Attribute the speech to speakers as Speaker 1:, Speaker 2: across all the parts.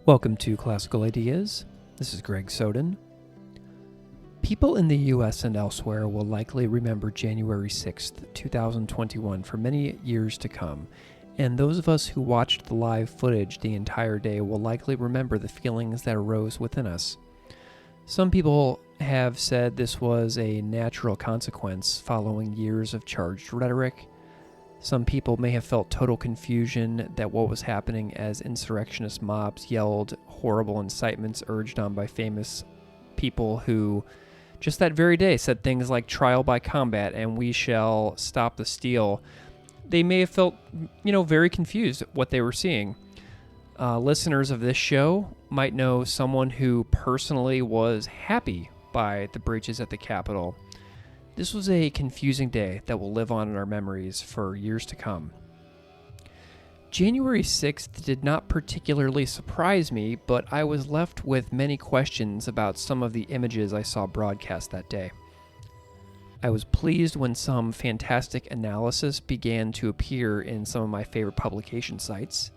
Speaker 1: Welcome to Classical Ideas. This is Greg Soden. People in the US and elsewhere will likely remember January 6th, 2021 for many years to come, and those of us who watched the live footage the entire day will likely remember the feelings that arose within us. Some people have said this was a natural consequence following years of charged rhetoric. Some people may have felt total confusion that what was happening as insurrectionist mobs yelled horrible incitements urged on by famous people who just that very day said things like trial by combat and we shall stop the steal. They may have felt, very confused at what they were seeing. Listeners of this show might know someone who personally was happy by the breaches at the Capitol. This was a confusing day that will live on in our memories for years to come. January 6th did not particularly surprise me, but I was left with many questions about some of the images I saw broadcast that day. I was pleased when some fantastic analysis began to appear in some of my favorite publication sites,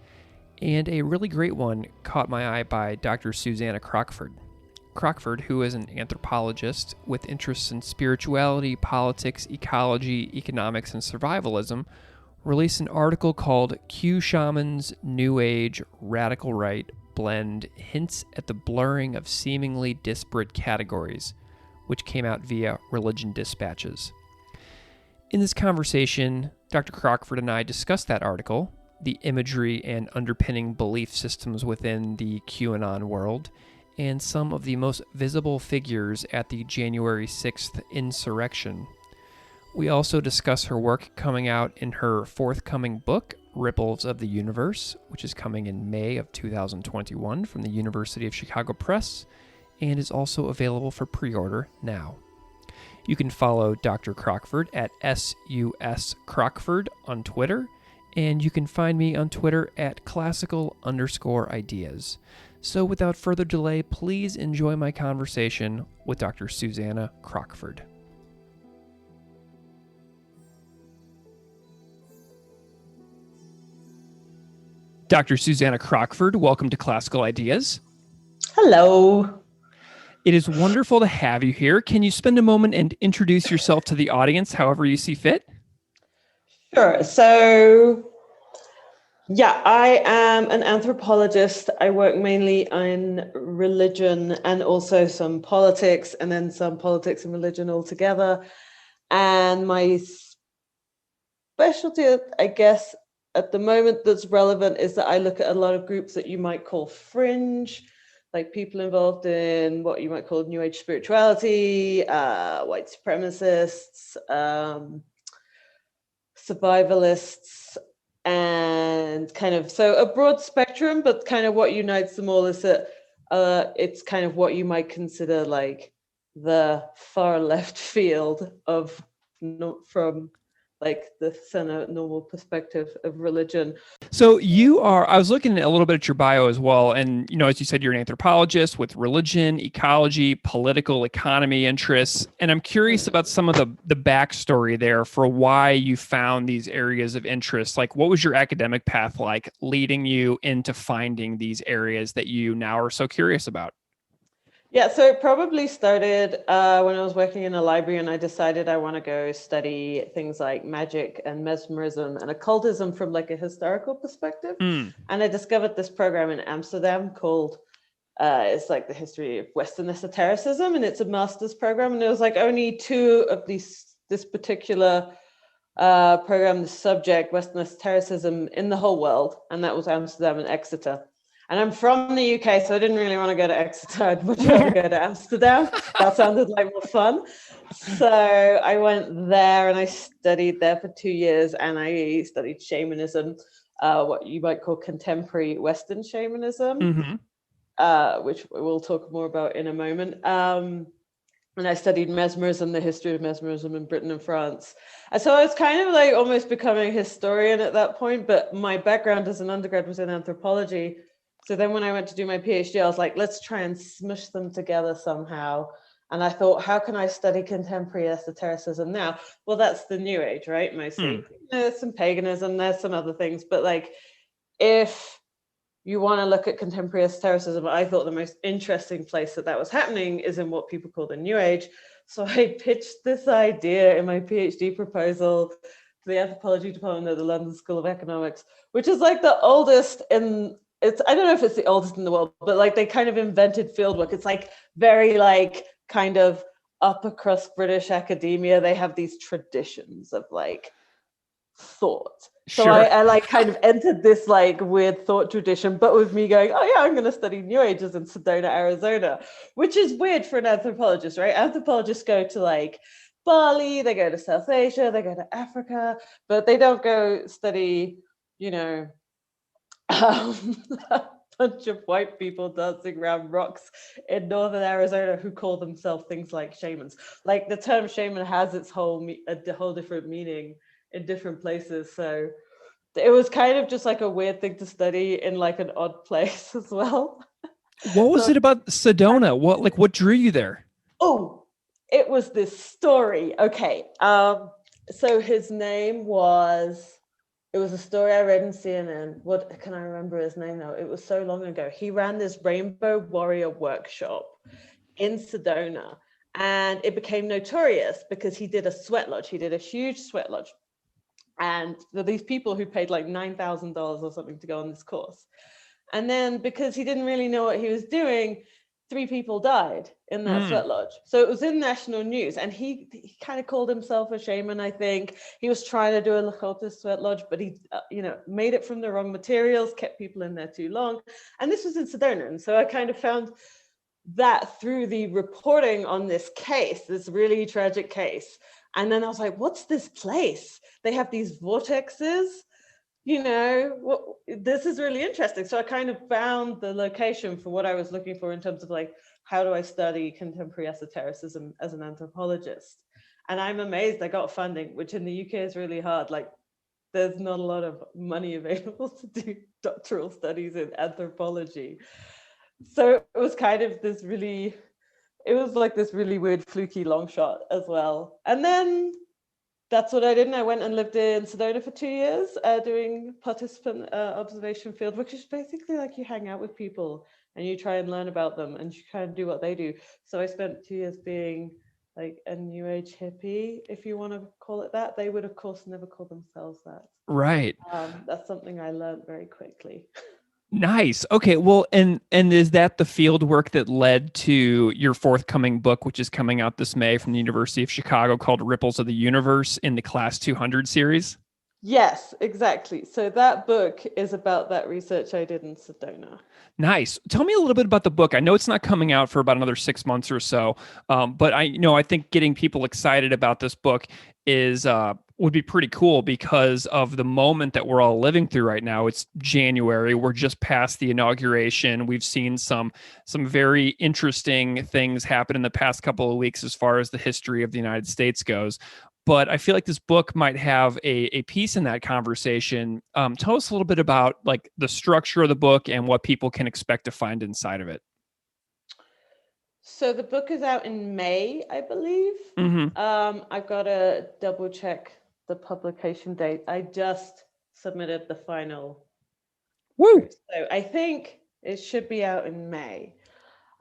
Speaker 1: and a really great one caught my eye by Dr. Susanna Crockford. Crockford, who is an anthropologist with interests in spirituality, politics, ecology, economics, and survivalism, released an article called Q Shaman's New Age Radical Right Blend Hints at the Blurring of Seemingly Disparate Categories, which came out via Religion Dispatches. In this conversation, Dr. Crockford and I discussed that article, the imagery and underpinning belief systems within the QAnon world, and some of the most visible figures at the January 6th insurrection. We also discuss her work coming out in her forthcoming book, Ripples of the Universe, which is coming in May of 2021 from the University of Chicago Press, and is also available for pre-order now. You can follow Dr. Crockford at SUS Crockford on Twitter, and you can find me on Twitter at classical_ideas. So without further delay, please enjoy my conversation with Dr. Susanna Crockford. Dr. Susanna Crockford, welcome to Classical Ideas.
Speaker 2: Hello.
Speaker 1: It is wonderful to have you here. Can you spend a moment and introduce yourself to the audience however you see fit?
Speaker 2: Sure. So, I am an anthropologist. I work mainly in religion and also some politics, and then some politics and religion all together. And my specialty, I guess, at the moment that's relevant is that I look at a lot of groups that you might call fringe, like people involved in what you might call New Age spirituality, white supremacists, survivalists, and so a broad spectrum, but kind of what unites them all is that it's kind of what you might consider like the far left field of from like the center normal perspective of religion.
Speaker 1: So I was looking a little bit at your bio as well. And, as you said, you're an anthropologist with religion, ecology, political economy interests. And I'm curious about some of the backstory there for why you found these areas of interest. Like, what was your academic path like leading you into finding these areas that you now are so curious about?
Speaker 2: Yeah, so it probably started when I was working in a library and I decided I want to go study things like magic and mesmerism and occultism from like a historical perspective. And I discovered this program in Amsterdam called, it's like the history of Western Esotericism, and it's a master's program. And there was like only two of this particular program, the subject, Western Esotericism in the whole world. And that was Amsterdam and Exeter. And I'm from the UK, so I didn't really want to go to Exeter. I'd much rather go to Amsterdam. That sounded like more fun. So I went there and I studied there for 2 years, and I studied shamanism, what you might call contemporary Western shamanism, which we'll talk more about in a moment. And I studied mesmerism, the history of mesmerism in Britain and France. And so I was kind of like almost becoming a historian at that point, but my background as an undergrad was in anthropology. So then when I went to do my PhD, I was like, let's try and smush them together somehow. And I thought, how can I study contemporary esotericism now? Well, that's the New Age, right? Mostly. There's some paganism, there's some other things. But like, if you want to look at contemporary esotericism, I thought the most interesting place that was happening is in what people call the New Age. So I pitched this idea in my PhD proposal to the anthropology department at the London School of Economics, which is like the oldest in, I don't know if it's the oldest in the world, but like they kind of invented fieldwork. It's like very like kind of upper crust British academia. They have these traditions of like thought. So
Speaker 1: Sure.
Speaker 2: I like kind of entered this like weird thought tradition, but with me going, oh yeah, I'm going to study New Ages in Sedona, Arizona, which is weird for an anthropologist, right? Anthropologists go to like Bali, they go to South Asia, they go to Africa, but they don't go study, you know, a bunch of white people dancing around rocks in northern Arizona who call themselves things like shamans. Like the term shaman has its whole different meaning in different places. So it was kind of just like a weird thing to study in like an odd place as well.
Speaker 1: What was it about Sedona? What drew you there?
Speaker 2: Oh, it was this story. Okay. So his name was, it was a story I read in CNN. What can I remember his name now? It was so long ago. He ran this Rainbow Warrior workshop in Sedona, and it became notorious because he did a sweat lodge. He did a huge sweat lodge. And there are these people who paid like $9,000 or something to go on this course. And then because he didn't really know what he was doing, 3 people died in that sweat lodge. So it was in national news, and he kind of called himself a shaman, I think. He was trying to do a Lakota sweat lodge, but he, made it from the wrong materials, kept people in there too long. And this was in Sedona. And so I kind of found that through the reporting on this case, this really tragic case. And then I was like, what's this place? They have these vortexes, this is really interesting. So I kind of found the location for what I was looking for in terms of like, how do I study contemporary esotericism as an anthropologist? And I'm amazed I got funding, which in the UK is really hard. Like there's not a lot of money available to do doctoral studies in anthropology. So it was kind of this really, it was like this really weird fluky long shot as well. And then that's what I did. And I went and lived in Sedona for 2 years doing participant observation field, which is basically like you hang out with people and you try and learn about them and you try and do what they do. So I spent 2 years being like a New Age hippie, if you want to call it that. They would, of course, never call themselves that.
Speaker 1: Right.
Speaker 2: That's something I learned very quickly.
Speaker 1: Nice. Okay. Well, and is that the field work that led to your forthcoming book, which is coming out this May from the University of Chicago, called Ripples of the Universe in the Class 200 series?
Speaker 2: Yes, exactly. So that book is about that research I did in Sedona.
Speaker 1: Nice. Tell me a little bit about the book. I know it's not coming out for about another 6 months or so, but I think getting people excited about this book is would be pretty cool because of the moment that we're all living through right now. It's January. We're just past the inauguration. We've seen some very interesting things happen in the past couple of weeks as far as the history of the United States goes. But I feel like this book might have a piece in that conversation. Tell us a little bit about like the structure of the book and what people can expect to find inside of it.
Speaker 2: So the book is out in May, I believe. I've got to double check the publication date. I just submitted the final.
Speaker 1: Woo!
Speaker 2: So I think it should be out in May.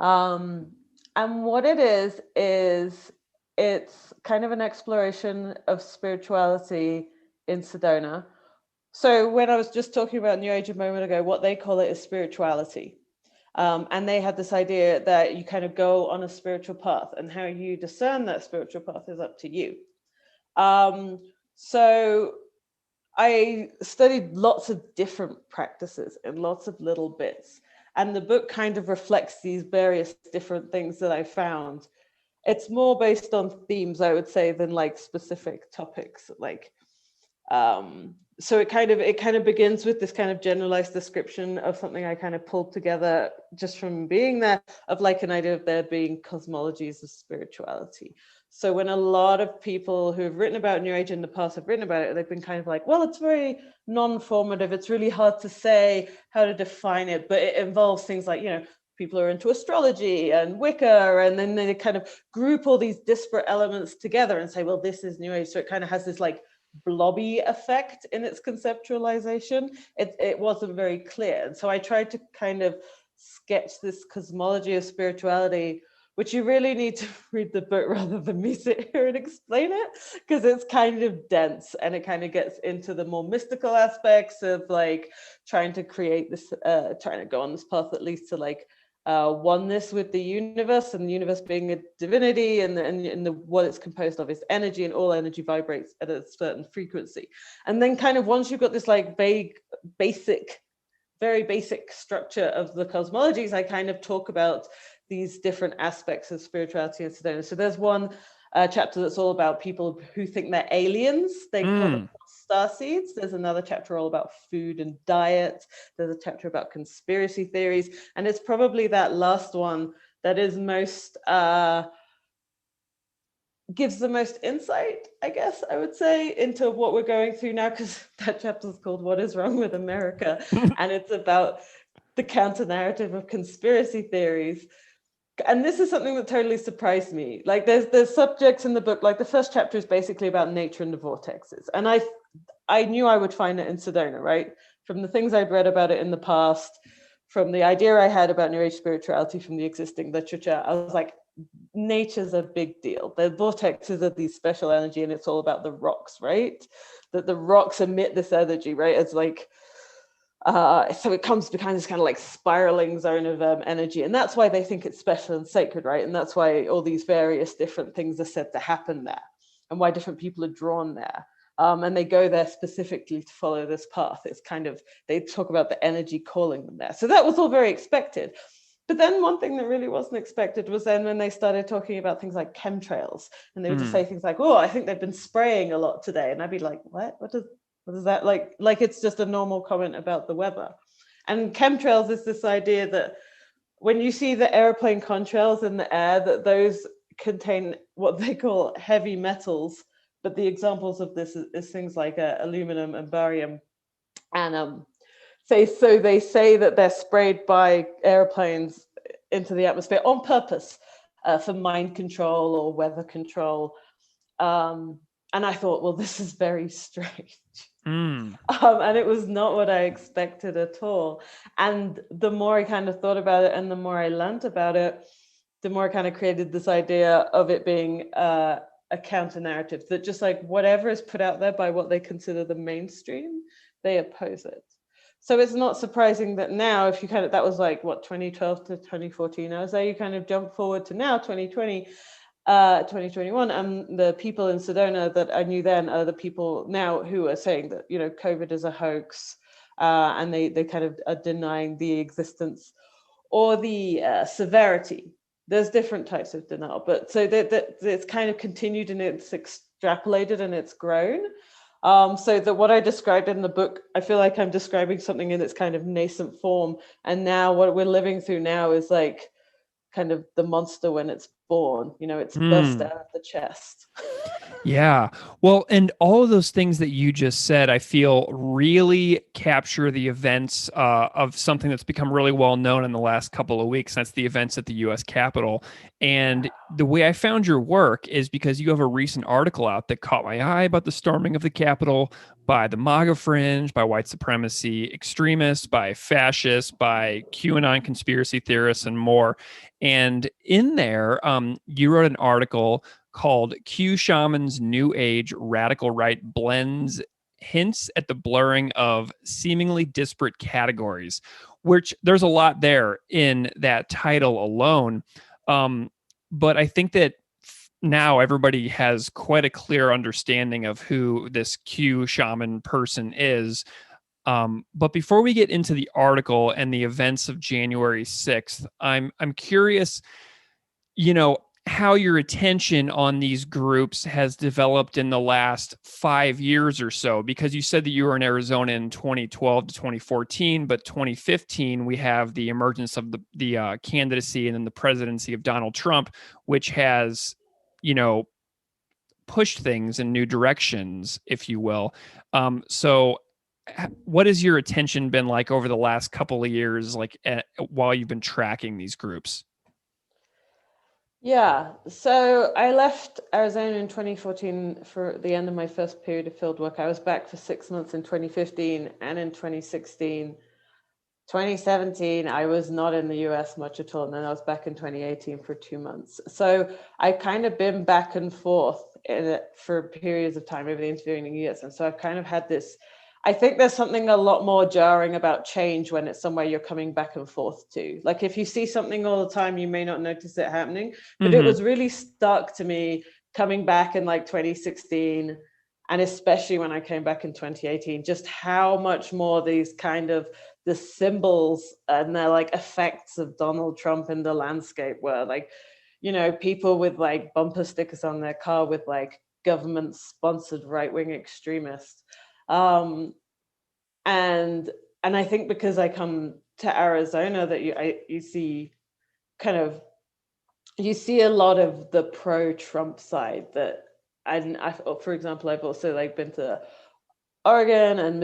Speaker 2: And what it is it's kind of an exploration of spirituality in Sedona. So when I was just talking about New Age a moment ago, what they call it is spirituality. And they had this idea that you kind of go on a spiritual path, and how you discern that spiritual path is up to you. So I studied lots of different practices and lots of little bits. And the book kind of reflects these various different things that I found. It's more based on themes, I would say, than like specific topics. Like, so it kind of begins with this kind of generalized description of something I kind of pulled together just from being there, of like an idea of there being cosmologies of spirituality. So when a lot of people who have written about New Age in the past have written about it, they've been kind of like, well, it's very non-formative. It's really hard to say how to define it, but it involves things like, people are into astrology and Wicca, and then they kind of group all these disparate elements together and say, well, this is New Age. So it kind of has this like blobby effect in its conceptualization. It wasn't very clear. And so I tried to kind of sketch this cosmology of spirituality, which you really need to read the book rather than me sit here and explain it, because it's kind of dense and it kind of gets into the more mystical aspects of like trying to create this, trying to go on this path that leads to like oneness with the universe, and the universe being a divinity, and what it's composed of is energy, and all energy vibrates at a certain frequency. And then kind of once you've got this like vague, very basic structure of the cosmologies, I kind of talk about these different aspects of spirituality in Sedona. So there's one chapter that's all about people who think they're aliens. They call them star seeds. There's another chapter all about food and diet. There's a chapter about conspiracy theories. And it's probably that last one that is most, gives the most insight, I guess I would say, into what we're going through now, because that chapter is called What is Wrong with America? And it's about the counter narrative of conspiracy theories. And this is something that totally surprised me. Like there's subjects in the book, like the first chapter is basically about nature and the vortexes. And I knew I would find it in Sedona, right? From the things I'd read about it in the past, from the idea I had about New Age spirituality, from the existing literature, I was like, nature's a big deal. The vortexes are these special energy, and it's all about the rocks, right? That the rocks emit this energy, right? It's like, so it comes behind this kind of like spiraling zone of energy, and that's why they think it's special and sacred, right? And that's why all these various different things are said to happen there, and why different people are drawn there, and they go there specifically to follow this path. It's kind of, they talk about the energy calling them there. So that was all very expected. But then one thing that really wasn't expected was then when they started talking about things like chemtrails, and they would just say things like, "Oh, I think they've been spraying a lot today," and I'd be like, "What? What is that like?" Like it's just a normal comment about the weather. And chemtrails is this idea that when you see the airplane contrails in the air, that those contain what they call heavy metals. But the examples of this is things like aluminum and barium, and so they say that they're sprayed by airplanes into the atmosphere on purpose, for mind control or weather control. And I thought, well, this is very strange. And it was not what I expected at all. And the more I kind of thought about it and the more I learned about it, the more I kind of created this idea of it being a counter narrative, that just like whatever is put out there by what they consider the mainstream, they oppose it. So it's not surprising that now, if you kind of, that was like what, 2012 to 2014, I was there, you kind of jump forward to now, 2020, 2021, and the people in Sedona that I knew then are the people now who are saying that, you know, COVID is a hoax, and they kind of are denying the existence or the severity. There's different types of denial, but so that it's kind of continued and it's extrapolated and it's grown. So that what I described in the book, I feel like I'm describing something in its kind of nascent form. And now what we're living through now is like kind of the monster when it's born, you know, it's burst out of the chest.
Speaker 1: Yeah. Well, and all of those things that you just said, I feel really capture the events of something that's become really well known in the last couple of weeks. That's the events at the U.S. Capitol. And the way I found your work is because you have a recent article out that caught my eye about the storming of the Capitol by the MAGA fringe, by white supremacy extremists, by fascists, by QAnon conspiracy theorists, and more. And in there, you wrote an article called Q Shaman's New Age Radical Right Blends Hints at the Blurring of Seemingly Disparate Categories, which there's a lot there in that title alone. But I think that now everybody has quite a clear understanding of who this Q Shaman person is. But before we get into the article and the events of January 6th, I'm curious, you know, how your attention on these groups has developed in the last 5 years or so, because you said that you were in Arizona in 2012 to 2014, but 2015, we have the emergence of the candidacy and then the presidency of Donald Trump, which has, you know, pushed things in new directions, if you will. So what has your attention been like over the last couple of years, like while you've been tracking these groups?
Speaker 2: Yeah, so I left Arizona in 2014 for the end of my first period of field work. I was back for 6 months in 2015, and in 2017, I was not in the US much at all. And then I was back in 2018 for 2 months. So I kind of been back and forth in it for periods of time over the intervening years. And so I've kind of had this, I think there's something a lot more jarring about change when it's somewhere you're coming back and forth to. Like if you see something all the time, you may not notice it happening, but it was really stark to me coming back in like 2016, and especially when I came back in 2018, just how much more these kind of the symbols and the like effects of Donald Trump in the landscape were, like, people with like bumper stickers on their car with like government sponsored right-wing extremists. And I think because I come to Arizona, that you see kind of, you see a lot of the pro-Trump side that, and for example, I've also like been to Oregon and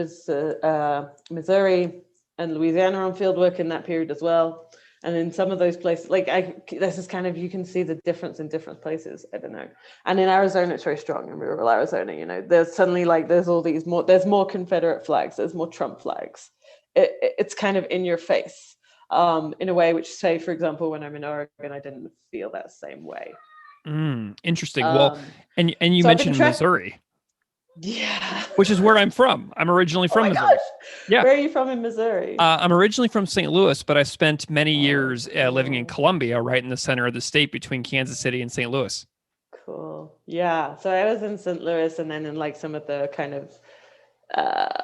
Speaker 2: Missouri and Louisiana on field work in that period as well. And in some of those places, this is kind of, you can see the difference in different places. I don't know. And in Arizona, it's very strong in rural Arizona. There's suddenly there's all these there's more Confederate flags, there's more Trump flags. It's kind of in your face in a way which, say, for example, when I'm in Oregon, I didn't feel that same way.
Speaker 1: Interesting. Well, and you mentioned Missouri.
Speaker 2: Yeah.
Speaker 1: Which is where I'm from. I'm originally from Missouri.
Speaker 2: Gosh.
Speaker 1: Yeah.
Speaker 2: Where are you from in Missouri?
Speaker 1: I'm originally from St. Louis, but I spent many years living in Columbia, right in the center of the state between Kansas City and St. Louis.
Speaker 2: Cool. Yeah. So I was in St. Louis, and then in like some of the kind of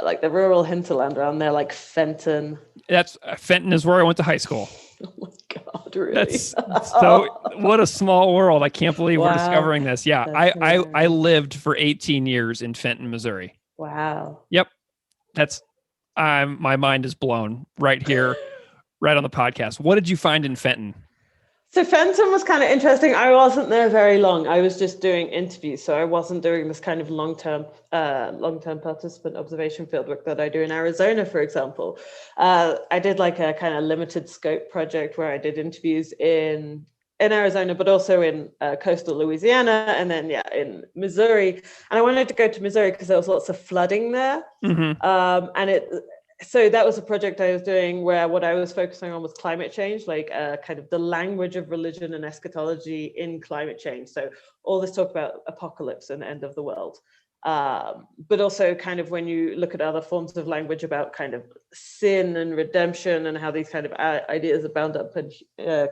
Speaker 2: like the rural hinterland around there, like Fenton.
Speaker 1: Fenton is where I went to high school.
Speaker 2: Oh my God, really?
Speaker 1: That's so, what a small world. I can't believe we're discovering this. Yeah. I lived for 18 years in Fenton, Missouri.
Speaker 2: Wow.
Speaker 1: Yep. My mind is blown right here, right on the podcast. What did you find in Fenton?
Speaker 2: So Fenton was kind of interesting. I wasn't there very long. I was just doing interviews, so I wasn't doing this kind of long-term participant observation fieldwork that I do in Arizona, for example. I did like a kind of limited scope project where I did interviews in Arizona, but also in coastal Louisiana, and then in Missouri. And I wanted to go to Missouri because there was lots of flooding there, so that was a project I was doing where what I was focusing on was climate change, like kind of the language of religion and eschatology in climate change. So all this talk about apocalypse and end of the world. But also kind of when you look at other forms of language about kind of sin and redemption and how these kind of ideas are bound up in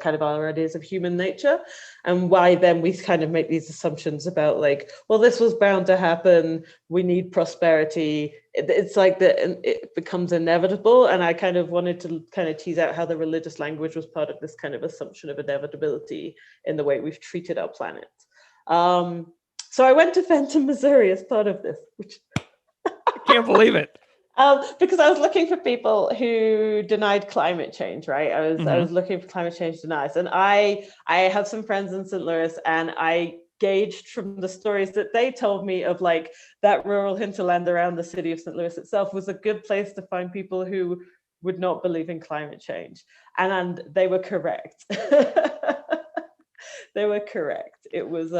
Speaker 2: kind of our ideas of human nature, and why then we kind of make these assumptions about like, well, this was bound to happen, we need prosperity. It's like it becomes inevitable. And I kind of wanted to kind of tease out how the religious language was part of this kind of assumption of inevitability in the way we've treated our planet. So I went to Fenton, Missouri as part of this, which
Speaker 1: I can't believe it.
Speaker 2: Because I was looking for people who denied climate change, right? I was looking for climate change deniers. And I have some friends in St. Louis, and I gauged from the stories that they told me of like that rural hinterland around the city of St. Louis itself was a good place to find people who would not believe in climate change. And they were correct. They were correct. It was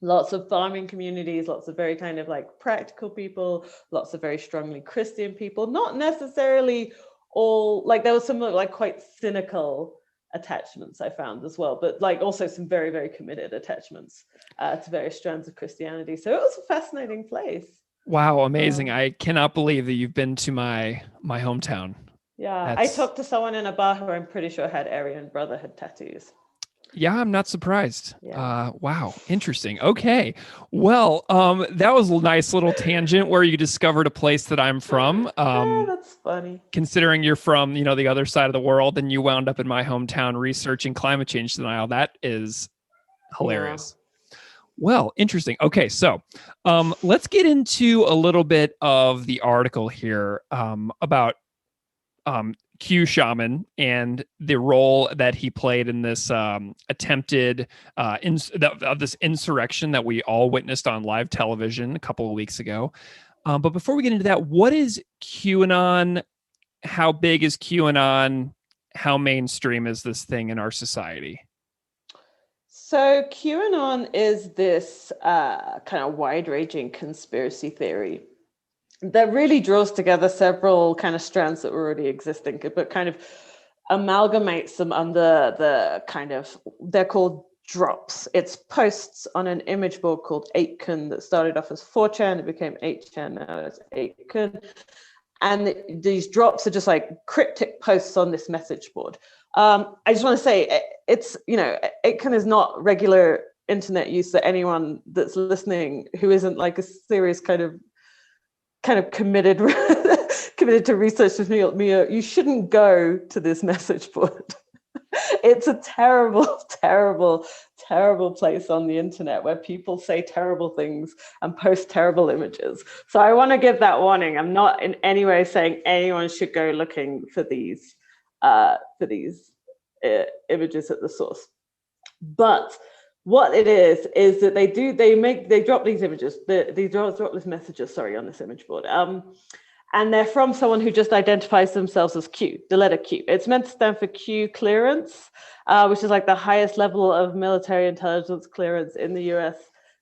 Speaker 2: lots of farming communities, lots of very kind of like practical people, lots of very strongly Christian people, not necessarily all, like there was some like quite cynical attachments I found as well, but like also some very, very committed attachments to various strands of Christianity. So it was a fascinating place.
Speaker 1: Wow, amazing. I cannot believe that you've been to my hometown.
Speaker 2: Yeah, I talked to someone in a bar who I'm pretty sure had Aryan Brotherhood tattoos.
Speaker 1: Yeah, I'm not surprised.
Speaker 2: Yeah.
Speaker 1: Wow, interesting. Okay. Well, that was a nice little tangent where you discovered a place that I'm from.
Speaker 2: That's funny.
Speaker 1: Considering you're from, the other side of the world, and you wound up in my hometown researching climate change denial. That is hilarious. Yeah. Well, interesting. Okay, so let's get into a little bit of the article here about Q Shaman and the role that he played in this attempted of this insurrection that we all witnessed on live television a couple of weeks ago. But before we get into that, what is QAnon? How big is QAnon? How mainstream is this thing in our society?
Speaker 2: So QAnon is this kind of wide-ranging conspiracy theory that really draws together several kind of strands that were already existing, but kind of amalgamates them under the kind of, they're called drops. It's posts on an image board called 8kun that started off as 4chan, it became 8chan, now it's 8kun. And these drops are just like cryptic posts on this message board. I just want to say it's, 8kun is not regular internet use that anyone that's listening who isn't like a serious kind of committed to research with me, you shouldn't go to this message board. It's a terrible, terrible, terrible place on the internet where people say terrible things and post terrible images. So I want to give that warning. I'm not in any way saying anyone should go looking for these images at the source. But what it is that they drop these images, they drop these messages, on this image board. And they're from someone who just identifies themselves as Q, the letter Q. It's meant to stand for Q clearance, which is like the highest level of military intelligence clearance in the US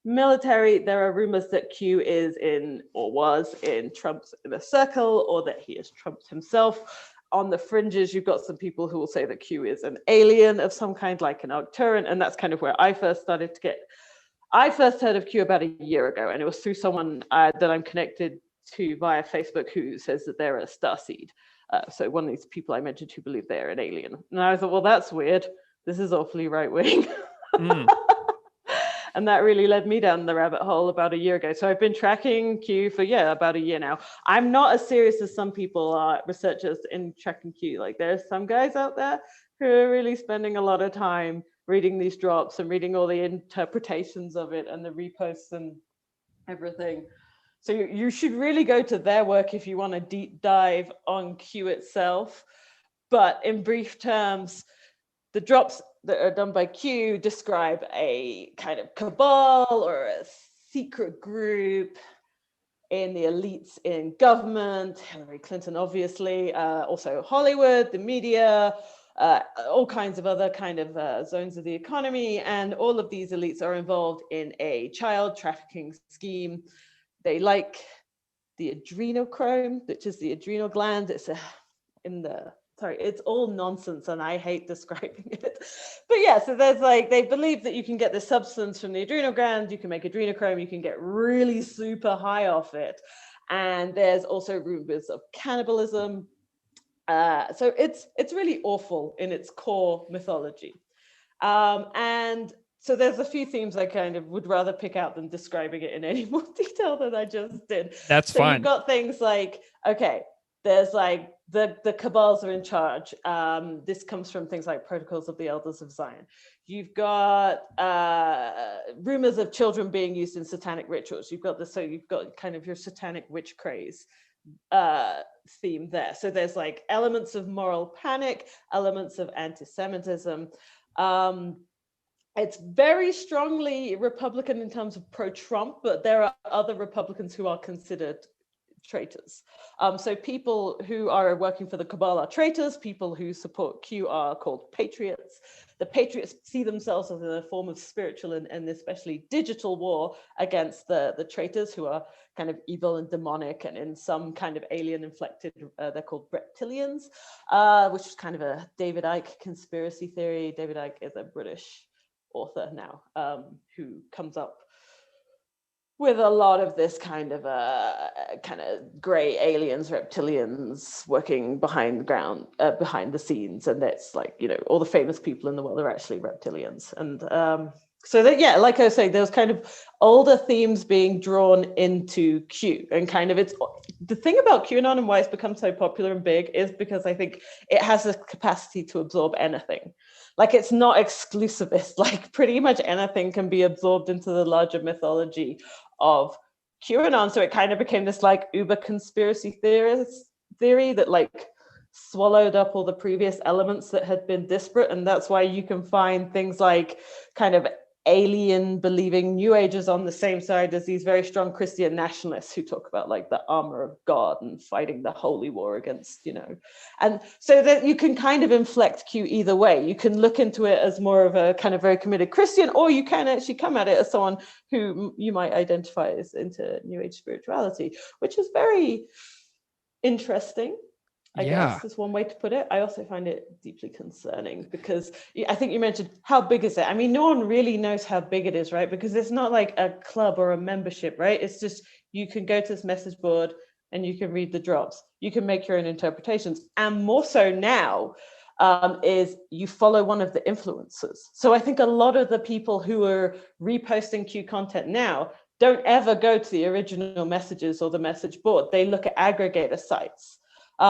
Speaker 2: military. There are rumors that Q is in, or was in, Trump's inner circle, or that he is Trump himself. On the fringes, you've got some people who will say that Q is an alien of some kind, like an Arcturian, and that's kind of where I first heard of Q about a year ago, and it was through someone that I'm connected to via Facebook who says that they're a starseed. So one of these people I mentioned who believe they're an alien. And I thought, well, that's weird. This is awfully right-wing. And that really led me down the rabbit hole about a year ago. So I've been tracking Q for, about a year now. I'm not as serious as some people are, researchers, in tracking Q. Like there's some guys out there who are really spending a lot of time reading these drops and reading all the interpretations of it and the reposts and everything. So you should really go to their work if you want to deep dive on Q itself. But in brief terms, the drops that are done by Q describe a kind of cabal or a secret group in the elites in government, Hillary Clinton, obviously, also Hollywood, the media, all kinds of other kind of zones of the economy. And all of these elites are involved in a child trafficking scheme. They like the adrenochrome, which is the adrenal gland. It's it's all nonsense and I hate describing it. But yeah, so there's they believe that you can get this substance from the adrenal gland, you can make adrenochrome, you can get really super high off it. And there's also rumors of cannibalism. So it's really awful in its core mythology. And so there's a few themes I kind of would rather pick out than describing it in any more detail than I just did.
Speaker 1: That's fine.
Speaker 2: You've got things like, okay, there's the cabals are in charge. This comes from things like Protocols of the Elders of Zion. You've got rumors of children being used in satanic rituals. You've got kind of your satanic witch craze theme there. So there's elements of moral panic, elements of anti-Semitism. It's very strongly Republican in terms of pro-Trump, but there are other Republicans who are considered traitors. So people who are working for the cabal are traitors. People who support Q are called patriots. The patriots see themselves as a form of spiritual and especially digital war against the traitors, who are kind of evil and demonic and in some kind of alien inflected, they're called reptilians, which is kind of a David Icke conspiracy theory. David Icke is a British author now, who comes up with a lot of this kind of gray aliens, reptilians working behind the scenes, and that's all the famous people in the world are actually reptilians. And so that, yeah, like I was saying, there's kind of older themes being drawn into Q, and kind of it's the thing about QAnon and why it's become so popular and big is because I think it has the capacity to absorb anything. It's not exclusivist, pretty much anything can be absorbed into the larger mythology of QAnon. So it kind of became this uber conspiracy theory that swallowed up all the previous elements that had been disparate. And that's why you can find things like kind of alien believing New Agers on the same side as these very strong Christian nationalists who talk about like the armor of God and fighting the holy war against, and so that you can kind of inflect Q either way. You can look into it as more of a kind of very committed Christian, or you can actually come at it as someone who you might identify as into New Age spirituality, which is very interesting. I guess is one way to put it. I also find it deeply concerning because I think you mentioned how big is it? I mean, no one really knows how big it is, right? Because it's not like a club or a membership, right? It's just you can go to this message board and you can read the drops. You can make your own interpretations. And more so now is you follow one of the influencers. So I think a lot of the people who are reposting Q content now don't ever go to the original messages or the message board. They look at aggregator sites. A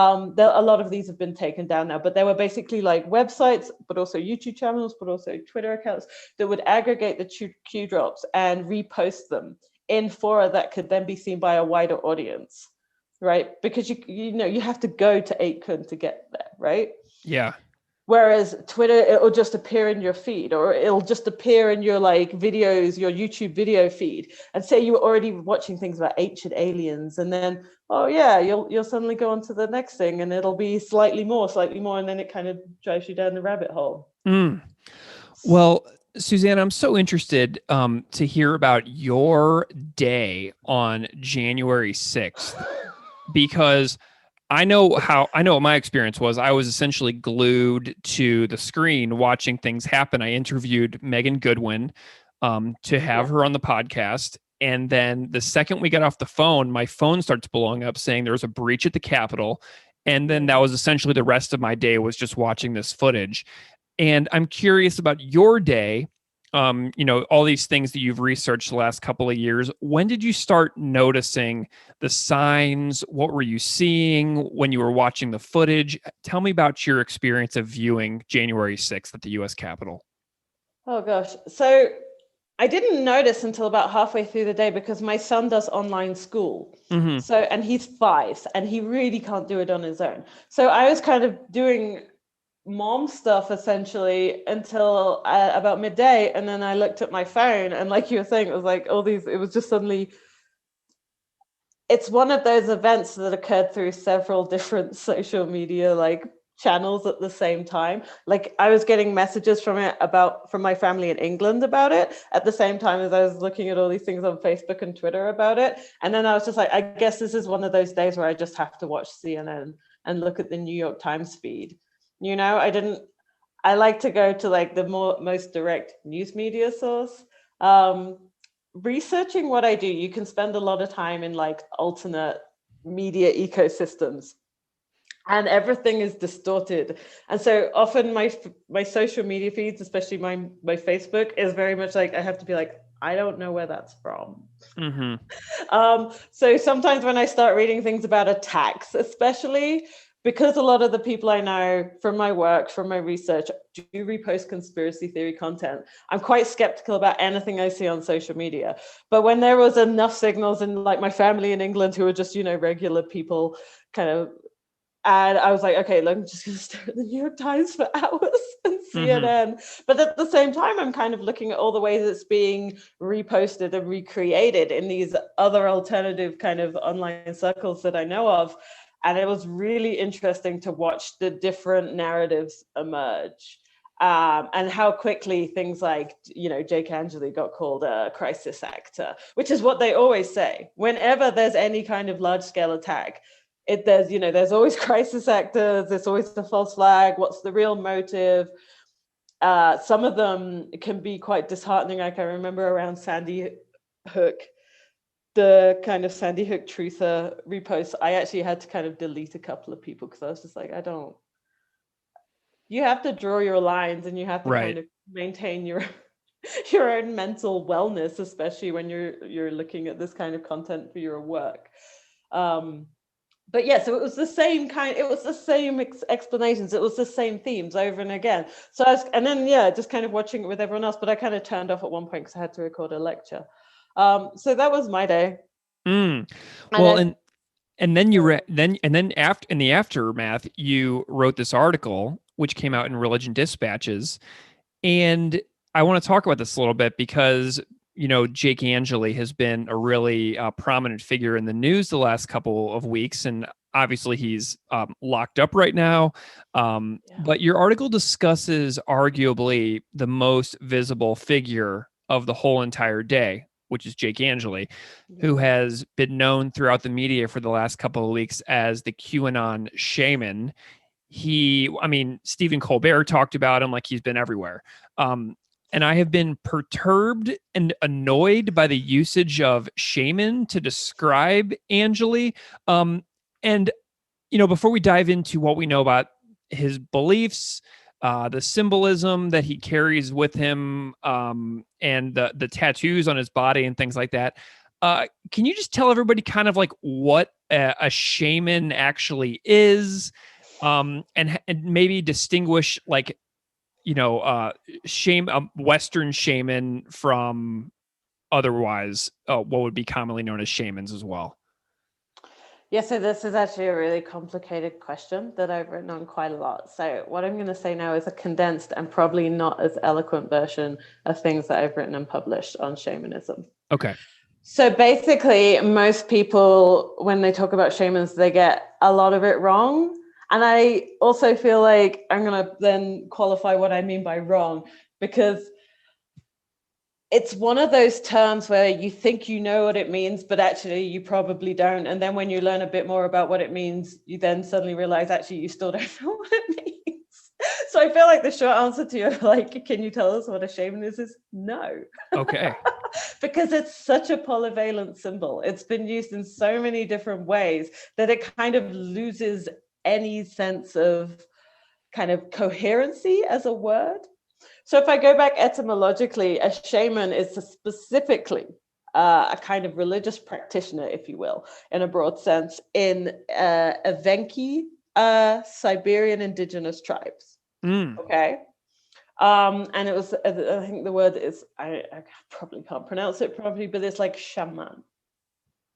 Speaker 2: lot of these have been taken down now, but they were basically like websites, but also YouTube channels, but also Twitter accounts that would aggregate the Q drops and repost them in fora that could then be seen by a wider audience, right? Because you have to go to 8kun to get there, right?
Speaker 1: Yeah.
Speaker 2: Whereas Twitter, it'll just appear in your feed, or it'll just appear in your like videos, your YouTube video feed. And say you were already watching things about ancient aliens, and then you'll suddenly go on to the next thing, and it'll be slightly more, and then it kind of drives you down the rabbit hole.
Speaker 1: Well, Susanna, I'm so interested to hear about your day on January 6th because I know what my experience was. I was essentially glued to the screen watching things happen. I interviewed Megan Goodwin to have her on the podcast. And then the second we got off the phone, my phone starts blowing up saying there was a breach at the Capitol. And then that was essentially the rest of my day was just watching this footage. And I'm curious about your day. All these things that you've researched the last couple of years. When did you start noticing the signs? What were you seeing when you were watching the footage? Tell me about your experience of viewing January 6th at the U.S. Capitol.
Speaker 2: Oh, gosh. So I didn't notice until about halfway through the day because my son does online school.
Speaker 1: Mm-hmm.
Speaker 2: So, and he's 5 and he really can't do it on his own. So I was kind of doing mom stuff essentially until about midday, and then I looked at my phone, and like you were saying, it was like it was just suddenly, it's one of those events that occurred through several different social media like channels at the same time. Like I was getting messages from my family in England about it at the same time as I was looking at all these things on Facebook and Twitter about it. And then I was just like, I guess this is one of those days where I just have to watch CNN and look at the New York Times feed. I like to go to like the most direct news media source. Researching what I do, you can spend a lot of time in like alternate media ecosystems, and everything is distorted. And so often my social media feeds, especially my Facebook, is very much like I have to be like, I don't know where that's from.
Speaker 1: Mm-hmm.
Speaker 2: So sometimes when I start reading things about attacks, especially because a lot of the people I know from my work, from my research, do repost conspiracy theory content, I'm quite skeptical about anything I see on social media. But when there was enough signals in like my family in England who were just, regular people kind of, and I was like, okay, look, I'm just going to stare at the New York Times for hours and CNN. Mm-hmm. But at the same time, I'm kind of looking at all the ways it's being reposted and recreated in these other alternative kind of online circles that I know of. And it was really interesting to watch the different narratives emerge. And how quickly things like, Jake Angeli got called a crisis actor, which is what they always say. Whenever there's any kind of large scale attack, there's always crisis actors, there's always the false flag, what's the real motive? Some of them can be quite disheartening. Like I remember around Sandy Hook, the kind of Sandy Hook truther reposts, I actually had to kind of delete a couple of people because I was just like, you have to draw your lines and you have to kind of maintain your own mental wellness, especially when you're looking at this kind of content for your work. But yeah, so it was the same explanations. It was the same themes over and again. So just kind of watching it with everyone else, but I kind of turned off at one point because I had to record a lecture. So that was my day.
Speaker 1: Well, and then after in the aftermath, you wrote this article which came out in Religion Dispatches, and I want to talk about this a little bit because, Jake Angeli has been a really prominent figure in the news the last couple of weeks. And obviously he's locked up right now. But your article discusses arguably the most visible figure of the whole entire day, which is Jake Angeli, who has been known throughout the media for the last couple of weeks as the QAnon shaman. Stephen Colbert talked about him like he's been everywhere. And I have been perturbed and annoyed by the usage of shaman to describe Angeli. And, before we dive into what we know about his beliefs, the symbolism that he carries with him, and the tattoos on his body and things like that, can you just tell everybody kind of like what a shaman actually is? And maybe distinguish like, Western shaman from otherwise what would be commonly known as shamans as well?
Speaker 2: Yeah, so this is actually a really complicated question that I've written on quite a lot. So what I'm going to say now is a condensed and probably not as eloquent version of things that I've written and published on shamanism.
Speaker 1: Okay.
Speaker 2: So basically, most people, when they talk about shamans, they get a lot of it wrong. And I also feel like I'm going to then qualify what I mean by wrong, because it's one of those terms where you think you know what it means, but actually you probably don't. And then when you learn a bit more about what it means, you then suddenly realize actually you still don't know what it means. So I feel like the short answer to your like, can you tell us what a shaman is no.
Speaker 1: Okay.
Speaker 2: Because it's such a polyvalent symbol. It's been used in so many different ways that it kind of loses any sense of kind of coherency as a word. So if I go back etymologically, a shaman is specifically a kind of religious practitioner, if you will, in a broad sense, in Evenki, Siberian indigenous tribes. Okay. And it was, I think the word is, I probably can't pronounce it properly, but it's like shaman,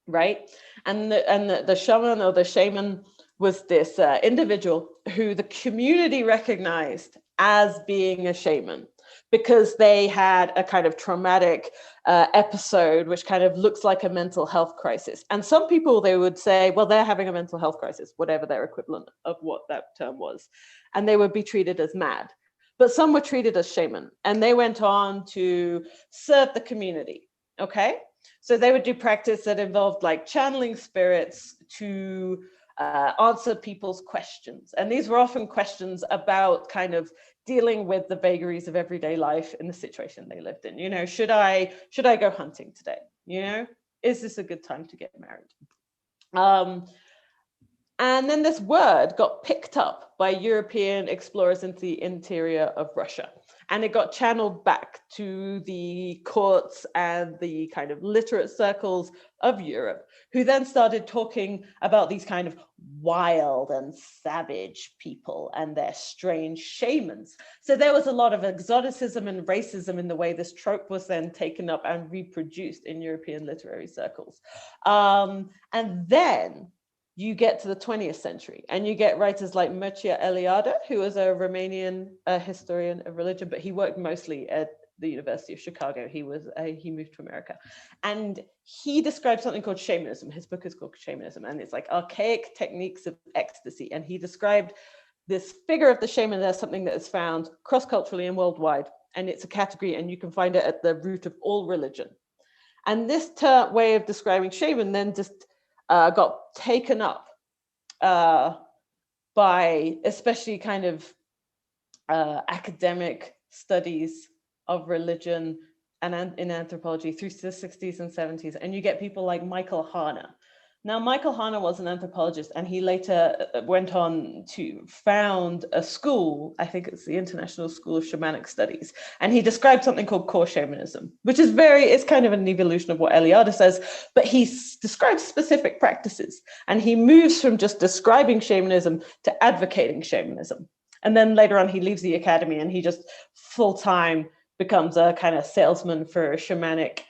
Speaker 2: right? And the shaman or the shaman was this individual who the community recognized as being a shaman because they had a kind of traumatic episode, which kind of looks like a mental health crisis. And some people, they would say, well, they're having a mental health crisis, whatever their equivalent of what that term was. And they would be treated as mad. But some were treated as shaman, and they went on to serve the community, okay? So they would do practice that involved like channeling spirits to answer people's questions. And these were often questions about kind of dealing with the vagaries of everyday life in the situation they lived in. You know, should I go hunting today? You know, is this a good time to get married? And then this word got picked up by European explorers into the interior of Russia. And it got channeled back to the courts and the kind of literate circles of Europe, who then started talking about these kind of wild and savage people and their strange shamans. So there was a lot of exoticism and racism in the way this trope was then taken up and reproduced in European literary circles. And then you get to the 20th century and you get writers like Mircea Eliade, who was a Romanian historian of religion, but he worked mostly at the University of Chicago. He moved to America. And he described something called shamanism. His book is called Shamanism, and it's like archaic techniques of ecstasy. And he described this figure of the shaman as something that is found cross-culturally and worldwide. And it's a category, and you can find it at the root of all religion. And this way of describing shaman then just got taken up by especially kind of academic studies of religion and in anthropology through the 60s and 70s. And you get people like Michael Hanna. Now, Michael Hanna was an anthropologist, and he later went on to found a school, I think it's the International School of Shamanic Studies, and he described something called core shamanism, which is it's kind of an evolution of what Eliade says, but he describes specific practices, and he moves from just describing shamanism to advocating shamanism. And then later on, he leaves the academy, and he just full-time becomes a kind of salesman for shamanic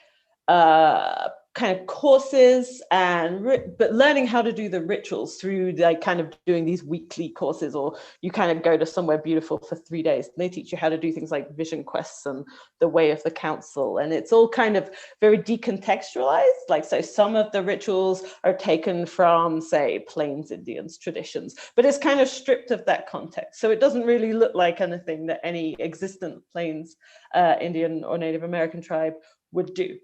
Speaker 2: kind of courses but learning how to do the rituals through like kind of doing these weekly courses, or you kind of go to somewhere beautiful for 3 days and they teach you how to do things like vision quests and the way of the council, and it's all kind of very decontextualized. Like, so some of the rituals are taken from, say, Plains Indians traditions, but it's kind of stripped of that context, so it doesn't really look like anything that any existent Plains Indian or Native American tribe would do.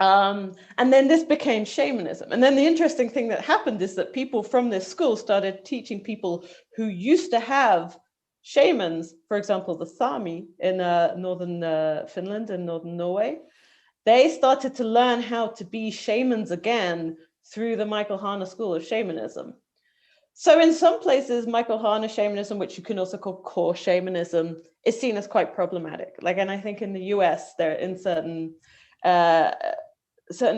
Speaker 2: And then this became shamanism. And then the interesting thing that happened is that people from this school started teaching people who used to have shamans, for example, the Sami in northern Finland and northern Norway. They started to learn how to be shamans again through the Michael Hanna school of shamanism. So in some places, Michael Hanna shamanism, which you can also call core shamanism, is seen as quite problematic. Like, and I think in the US, there in certain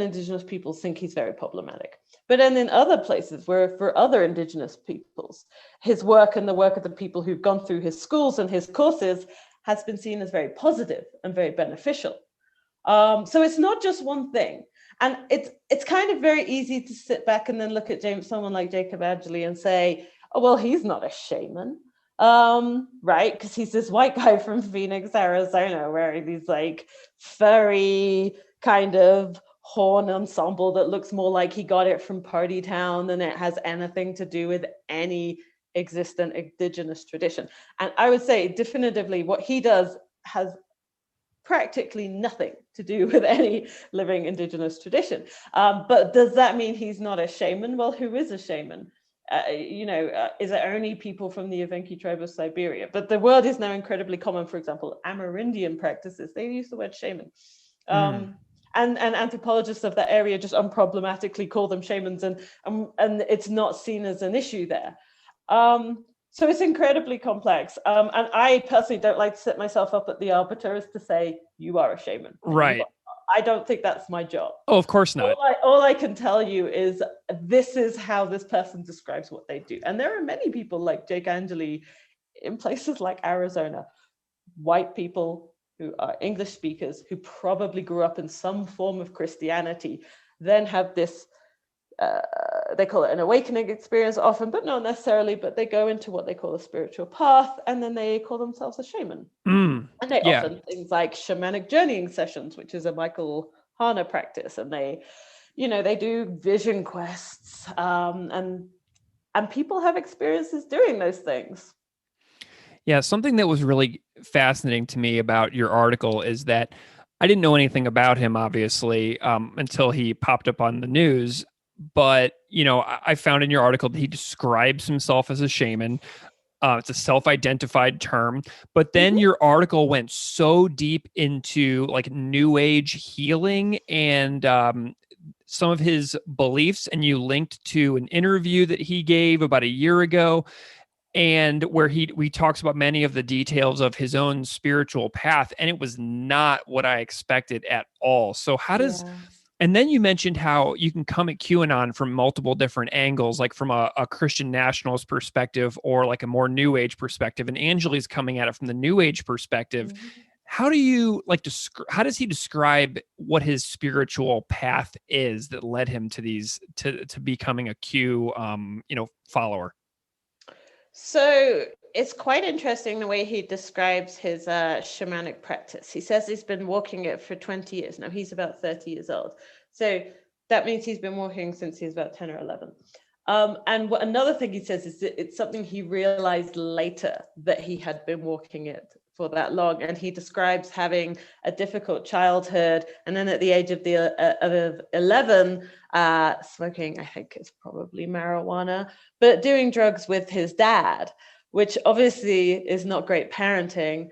Speaker 2: indigenous peoples think he's very problematic. But then in other places, where for other indigenous peoples, his work and the work of the people who've gone through his schools and his courses has been seen as very positive and very beneficial. So it's not just one thing. And it's kind of very easy to sit back and then look at someone like Jacob Angeli and say, oh, well, he's not a shaman, right? Because he's this white guy from Phoenix, Arizona, wearing these like furry kind of horn ensemble that looks more like he got it from Party Town than it has anything to do with any existent indigenous tradition. And I would say definitively what he does has practically nothing to do with any living indigenous tradition. But does that mean he's not a shaman? Well, who is a shaman? Is it only people from the Evenki tribe of Siberia? But the word is now incredibly common. For example, Amerindian practices, they use the word shaman. And anthropologists of that area just unproblematically call them shamans, and it's not seen as an issue there. So it's incredibly complex. And I personally don't like to set myself up at the arbiter as to say, you are a shaman.
Speaker 1: Right.
Speaker 2: I don't think that's my job.
Speaker 1: Oh, of course not.
Speaker 2: All I can tell you is this is how this person describes what they do. And there are many people like Jake Angeli in places like Arizona, white people who are English speakers, who probably grew up in some form of Christianity, then have this, they call it an awakening experience often, but not necessarily, but they go into what they call a spiritual path, and then they call themselves a shaman. And they often things like shamanic journeying sessions, which is a Michael Hanna practice, and they do vision quests, and people have experiences doing those things.
Speaker 1: Yeah, something that was really fascinating to me about your article is that I didn't know anything about him, obviously, until he popped up on the news. But, I found in your article that he describes himself as a shaman. It's a self-identified term. But then your article went so deep into like New Age healing and some of his beliefs. And you linked to an interview that he gave about a year ago, and where he talks about many of the details of his own spiritual path, and it was not what I expected at all. So and then you mentioned how you can come at QAnon from multiple different angles, like from a Christian nationalist perspective or like a more New Age perspective, and Angeli's coming at it from the New Age perspective. How do you how does he describe what his spiritual path is that led him to becoming a Q follower?
Speaker 2: So it's quite interesting the way he describes his shamanic practice. He says he's been walking it for 20 years. Now he's about 30 years old. So that means he's been walking since he's about 10 or 11. And another thing he says is that it's something he realized later that he had been walking it for that long. And he describes having a difficult childhood. And then at the age of 11, smoking, I think it's probably marijuana, but doing drugs with his dad, which obviously is not great parenting.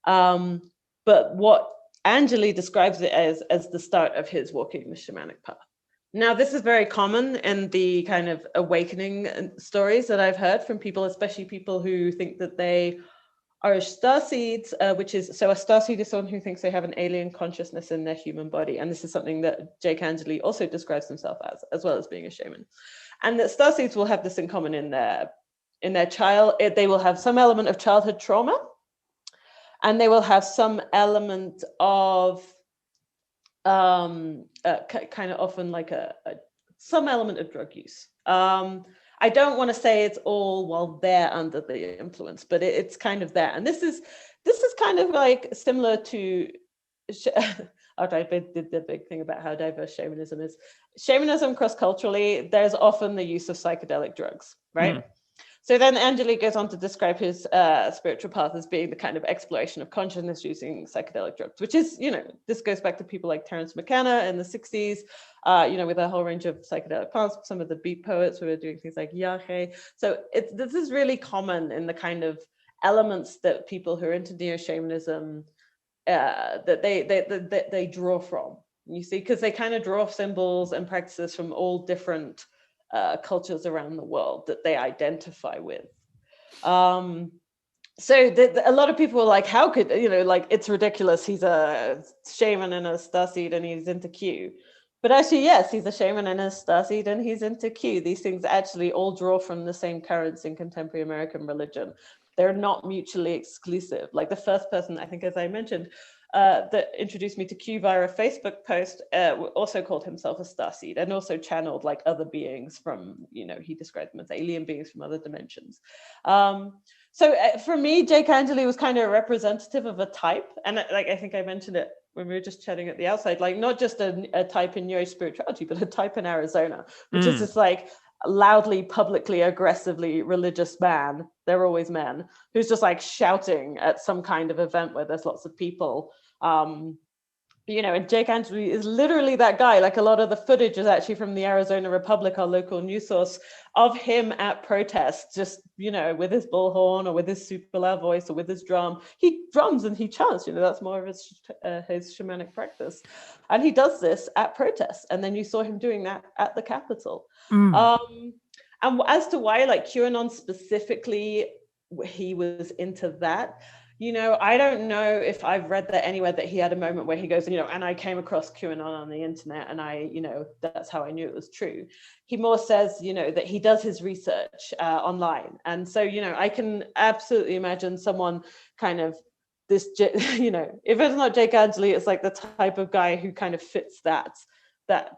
Speaker 2: But what Angeli describes it as the start of his walking the shamanic path. Now, this is very common in the kind of awakening stories that I've heard from people, especially people who think that they are starseeds, so a starseed is someone who thinks they have an alien consciousness in their human body. And this is something that Jake Angeli also describes himself as well as being a shaman. And that starseeds will have this in common in their child. They will have some element of childhood trauma, and they will have some element of kind of often like some element of drug use. I don't want to say it's all while they're under the influence, but it's kind of there. And this is kind of like similar to I did the big thing about how diverse shamanism is. Shamanism cross-culturally, there's often the use of psychedelic drugs, right? Mm. So then Angeli goes on to describe his spiritual path as being the kind of exploration of consciousness using psychedelic drugs, which is, this goes back to people like Terence McKenna in the 60s, with a whole range of psychedelic plants, some of the beat poets who are doing things like yahe. So this is really common in the kind of elements that people who are into neo-shamanism, that they draw from, you see, because they kind of draw symbols and practices from all different cultures around the world that they identify with. So a lot of people are like, how could, like, it's ridiculous. He's a shaman and a starseed and he's into Q. But actually, yes, he's a shaman and a starseed and he's into Q. These things actually all draw from the same currents in contemporary American religion. They're not mutually exclusive. Like the first person, I think, as I mentioned, that introduced me to Q via a Facebook post, also called himself a starseed and also channeled like other beings from, he described them as alien beings from other dimensions. So for me, Jake Angeli was kind of a representative of a type. And like, I think I mentioned it when we were just chatting at the outside, like not just a type in New Age spirituality, but a type in Arizona, which is this like loudly, publicly, aggressively religious man, they're always men, who's just like shouting at some kind of event where there's lots of people. And Jake Angeli is literally that guy. Like a lot of the footage is actually from the Arizona Republic, our local news source, of him at protests, just, with his bullhorn or with his super loud voice or with his drum. He drums and he chants, that's more of his shamanic practice. And he does this at protests. And then you saw him doing that at the Capitol. And as to why, like QAnon specifically, he was into that, I don't know if I've read that anywhere that he had a moment where he goes, and I came across QAnon on the internet and I, that's how I knew it was true. He more says, that he does his research online. And so, I can absolutely imagine someone kind of this, if it's not Jake Angeli, it's like the type of guy who kind of fits that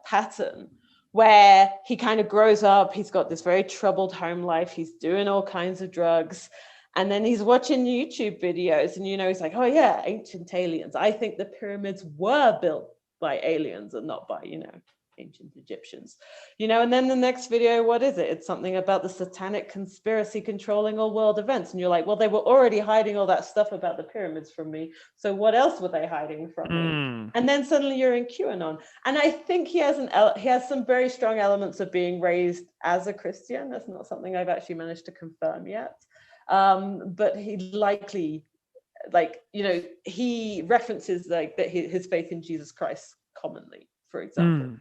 Speaker 2: pattern, where he kind of grows up, he's got this very troubled home life, he's doing all kinds of drugs. And then he's watching YouTube videos and, he's like, oh yeah, ancient aliens. I think the pyramids were built by aliens and not by, ancient Egyptians, and then the next video, what is it? It's something about the satanic conspiracy controlling all world events. And you're like, well, they were already hiding all that stuff about the pyramids from me. So what else were they hiding from me? And then suddenly you're in QAnon. And I think he has some very strong elements of being raised as a Christian. That's not something I've actually managed to confirm yet. But he likely, he references like that his faith in Jesus Christ commonly, for example.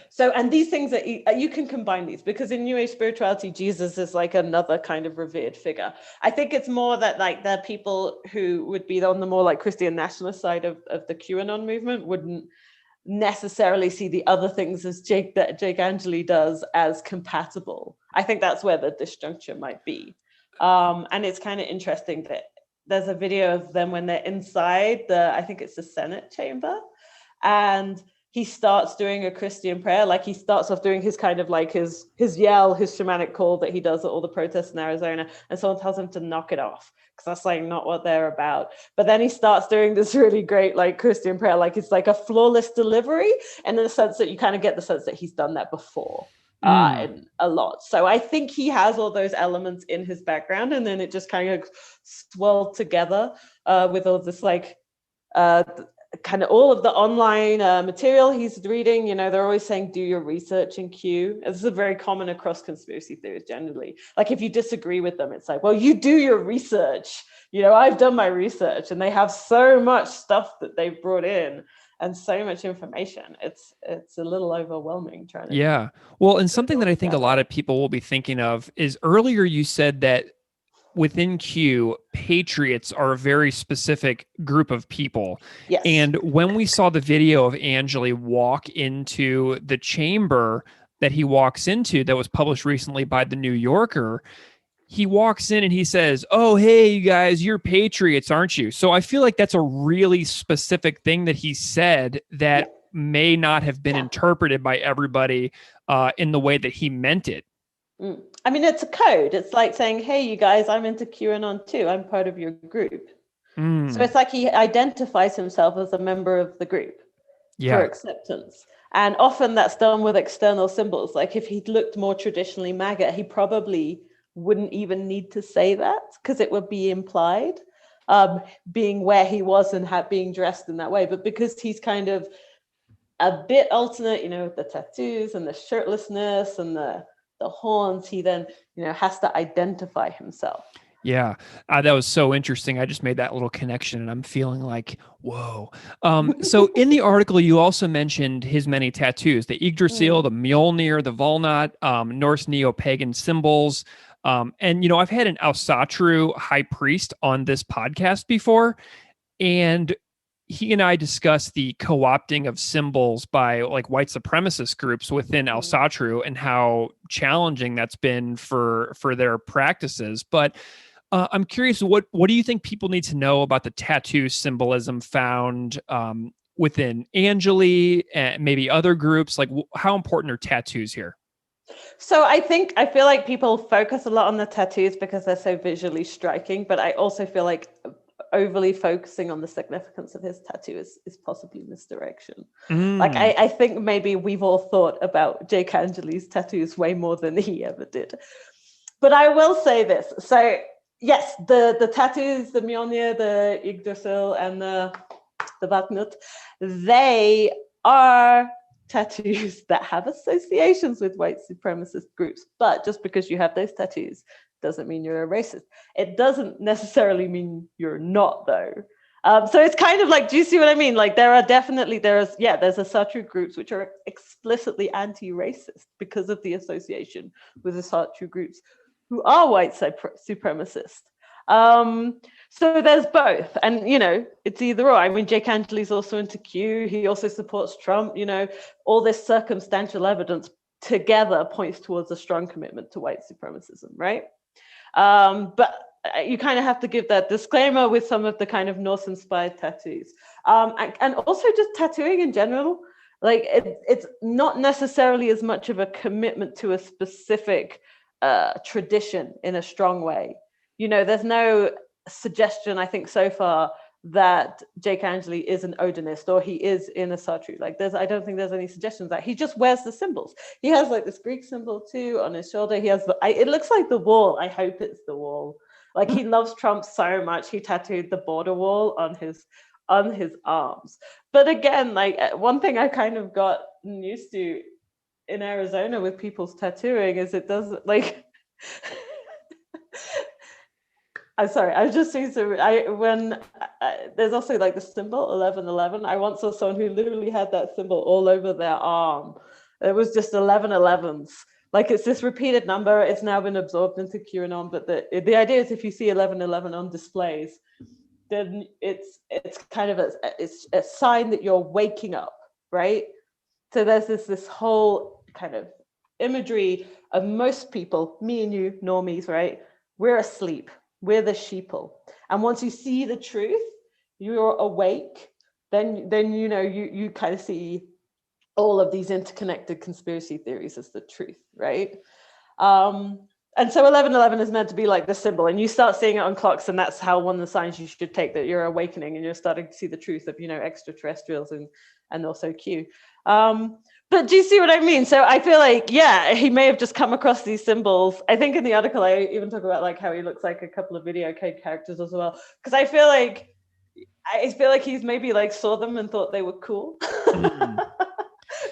Speaker 2: So, and these things that you can combine these, because in New Age spirituality, Jesus is like another kind of revered figure. I think it's more that like the people who would be on the more like Christian nationalist side of the QAnon movement wouldn't necessarily see the other things as Jake Angeli does as compatible. I think that's where the disjuncture might be. And it's kind of interesting that there's a video of them when they're inside I think it's the Senate chamber, and he starts doing a Christian prayer. Like he starts off doing his kind of like his yell, his shamanic call that he does at all the protests in Arizona, and someone tells him to knock it off because that's like not what they're about. But then he starts doing this really great like Christian prayer, like it's like a flawless delivery, and in the sense that you kind of get the sense that he's done that before. And a lot. So I think he has all those elements in his background, and then it just kind of swirled together with all this like kind of all of the online material he's reading. They're always saying do your research in Q. This is very common across conspiracy theories generally. Like if you disagree with them, it's like, well, you do your research. I've done my research, and they have so much stuff that they've brought in and so much information. It's a little overwhelming trying to.
Speaker 1: Yeah. Well, and something that I think a lot of people will be thinking of is earlier you said that within Q, patriots are a very specific group of people.
Speaker 2: Yes.
Speaker 1: And when we saw the video of Angeli walk into the chamber that he walks into that was published recently by the New Yorker, he walks in and he says, "Oh, hey, you guys, you're patriots, aren't you?" So I feel like that's a really specific thing that he said that may not have been interpreted by everybody in the way that he meant it.
Speaker 2: I mean, it's a code. It's like saying, hey, you guys, I'm into QAnon too. I'm part of your group. So it's like he identifies himself as a member of the group for acceptance. And often that's done with external symbols. Like if he'd looked more traditionally MAGA, he probably wouldn't even need to say that because it would be implied, being where he was and being dressed in that way. But because he's kind of a bit alternate, you know, with the tattoos and the shirtlessness and the horns, he then, you know, has to identify himself.
Speaker 1: Yeah, that was so interesting. I just made that little connection and I'm feeling like, whoa. So in the article, you also mentioned his many tattoos, the Yggdrasil, the Mjolnir, the Valnut, Norse neo-pagan symbols. And, you know, I've had an Asatru high priest on this podcast before, and he and I discussed the co-opting of symbols by like white supremacist groups within Asatru and how challenging that's been for their practices. But I'm curious, what do you think people need to know about the tattoo symbolism found within Angeli and maybe other groups? Like, how important are tattoos here?
Speaker 2: So I feel like people focus a lot on the tattoos because they're so visually striking, but I also feel like overly focusing on the significance of his tattoo is possibly misdirection. Like I think maybe we've all thought about Jake Angeli's tattoos way more than he ever did. But I will say this. So yes, the tattoos, the Mjolnir, the Yggdrasil, and the Vatnut, they are tattoos that have associations with white supremacist groups. But just because you have those tattoos doesn't mean you're a racist. It doesn't necessarily mean you're not, though. So it's kind of like, do you see what I mean? Like there's Asatru groups which are explicitly anti-racist because of the association with Asatru groups who are white supremacist. So there's both, and you know, it's either or. I mean, Jake Angeli's also into Q. He also supports Trump. You know, all this circumstantial evidence together points towards a strong commitment to white supremacism, right? But you kind of have to give that disclaimer with some of the kind of Norse-inspired tattoos, and also just tattooing in general. Like it's not necessarily as much of a commitment to a specific tradition in a strong way. You know, there's no suggestion, I think, so far that Jake Angeli is an Odinist or he is in Asatru. Like I don't think there's any suggestions that he just wears the symbols. He has like this Greek symbol too on his shoulder. He has it looks like the wall. I hope it's the wall. Like he loves Trump so much. He tattooed the border wall on his arms. But again, like one thing I kind of got used to in Arizona with people's tattooing is it doesn't like I'm sorry, I was just saying, there's also like the symbol 1111. I once saw someone who literally had that symbol all over their arm. It was just 1111s. Like it's this repeated number. It's now been absorbed into QAnon, but the idea is if you see 1111 on displays, then it's kind of it's a sign that you're waking up, right? So there's this whole kind of imagery of most people, me and you, normies, right? We're asleep. We're the sheeple. And once you see the truth, you're awake, then you know, you kind of see all of these interconnected conspiracy theories as the truth, right? And so 1111 is meant to be like the symbol, and you start seeing it on clocks, and that's how one of the signs you should take that you're awakening and you're starting to see the truth of, you know, extraterrestrials and also Q. But do you see what I mean? So I feel like, yeah, he may have just come across these symbols. I think in the article, I even talk about like how he looks like a couple of video code characters as well. Because I feel like he's maybe like saw them and thought they were cool.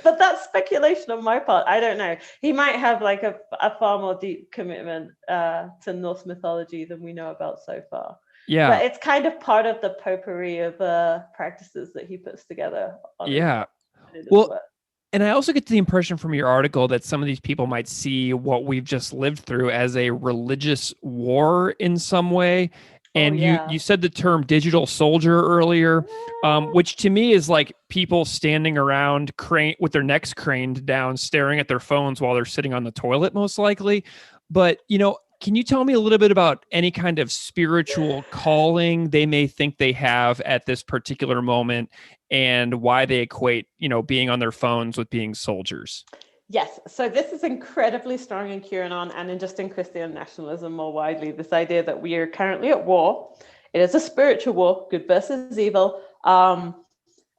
Speaker 2: But that's speculation on my part. I don't know. He might have like a far more deep commitment to Norse mythology than we know about so far. Yeah. But it's kind of part of the potpourri of practices that he puts together.
Speaker 1: Yeah. Well, and I also get the impression from your article that some of these people might see what we've just lived through as a religious war in some way. And you said the term digital soldier earlier, which to me is like people standing around with their necks craned down, staring at their phones while they're sitting on the toilet, most likely. But, you know, Can you tell me a little bit about any kind of spiritual calling they may think they have at this particular moment, and why they equate, being on their phones with being soldiers?
Speaker 2: Yes, so this is incredibly strong in QAnon and in Christian nationalism more widely, this idea that we are currently at war. It is a spiritual war, good versus evil.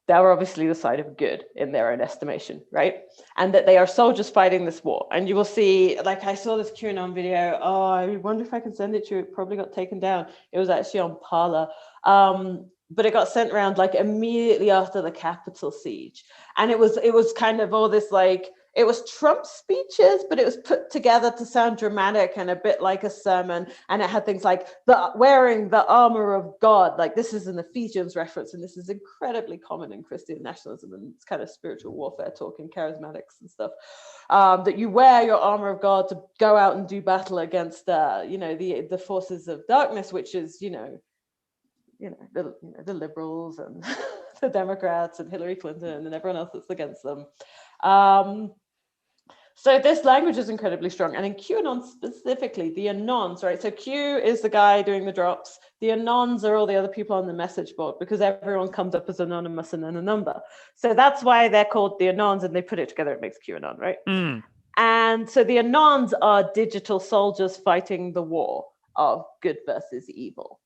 Speaker 2: They're obviously the side of good in their own estimation, right? And that they are soldiers fighting this war. And you will see, like I saw this QAnon video, I wonder if I can send it to you. It probably got taken down. It was actually on Parler. But it got sent around like immediately after the Capitol siege. And it was kind of all this like, it was Trump speeches, but it was put together to sound dramatic and a bit like a sermon. And it had things like wearing the armor of God. Like this is an Ephesians reference. And this is incredibly common in Christian nationalism and it's kind of spiritual warfare talk in charismatics and stuff. That you wear your armor of God to go out and do battle against, the forces of darkness, which is, the liberals and the Democrats and Hillary Clinton and everyone else that's against them. So this language is incredibly strong. And in QAnon specifically, the Anons, right? So Q is the guy doing the drops. The Anons are all the other people on the message board because everyone comes up as anonymous and then a number. So that's why they're called the Anons and they put it together. It makes QAnon, right?
Speaker 1: Mm.
Speaker 2: And so the Anons are digital soldiers fighting the war of good versus evil,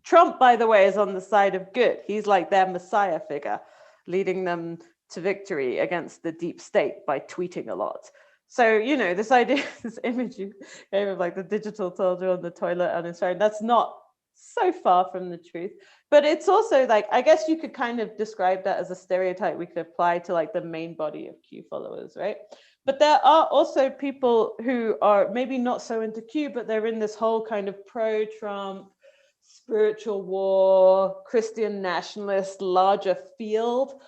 Speaker 2: Trump, by the way, is on the side of good. He's like their messiah figure, leading them to victory against the deep state by tweeting a lot. So, this idea, this image you gave of like the digital soldier on the toilet on his phone, that's not so far from the truth. But it's also like, I guess you could kind of describe that as a stereotype we could apply to like the main body of Q followers, right? But there are also people who are maybe not so into Q, but they're in this whole kind of pro-Trump, spiritual war, Christian nationalist, larger field.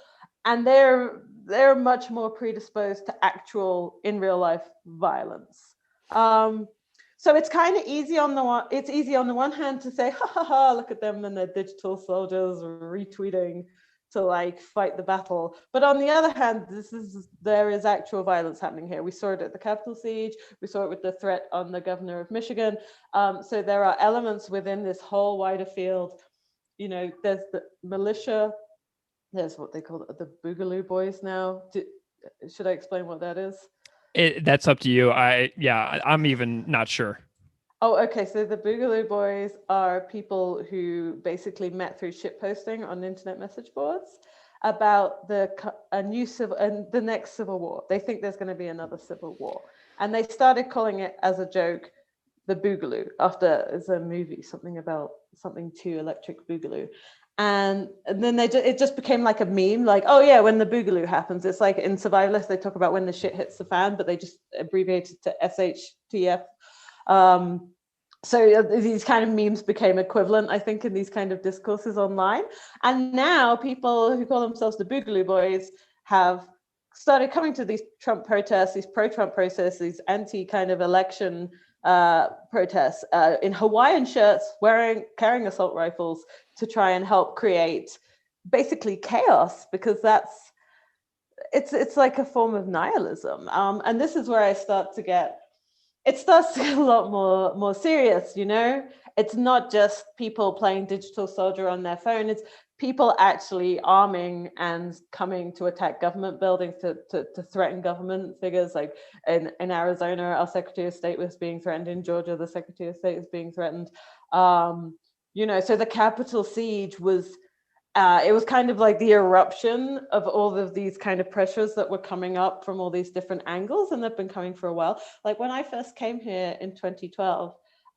Speaker 2: And they're much more predisposed to actual in real life violence. So it's kind of easy on the one hand to say, ha ha ha, look at them and their digital soldiers retweeting to like fight the battle. But on the other hand, there is actual violence happening here. We saw it at the Capitol siege. We saw it with the threat on the governor of Michigan. So there are elements within this whole wider field. There's the militia. There's what they call the Boogaloo Boys now. Should I explain what that is?
Speaker 1: That's up to you. I'm even not sure.
Speaker 2: Oh, okay. So the Boogaloo Boys are people who basically met through shitposting on internet message boards about the next civil war. They think there's going to be another civil war, and they started calling it as a joke the Boogaloo after it's a movie, something to Electric Boogaloo. And then it just became like a meme, like, oh yeah, when the Boogaloo happens, it's like in Survivalists, they talk about when the shit hits the fan, but they just abbreviated to SHTF. So these kind of memes became equivalent, I think, in these kind of discourses online. And now people who call themselves the Boogaloo Boys have started coming to these Trump protests, these pro-Trump protests, these anti kind of election protests in Hawaiian shirts, carrying assault rifles to try and help create basically chaos, because it's like a form of nihilism. And this is where it starts to get a lot more serious. It's not just people playing digital soldier on their phone. It's people actually arming and coming to attack government buildings to threaten government figures. Like in Arizona, our Secretary of State was being threatened. In Georgia, the Secretary of State is being threatened. So the Capitol siege was, it was kind of like the eruption of all of these kind of pressures that were coming up from all these different angles, and they've been coming for a while. Like when I first came here in 2012,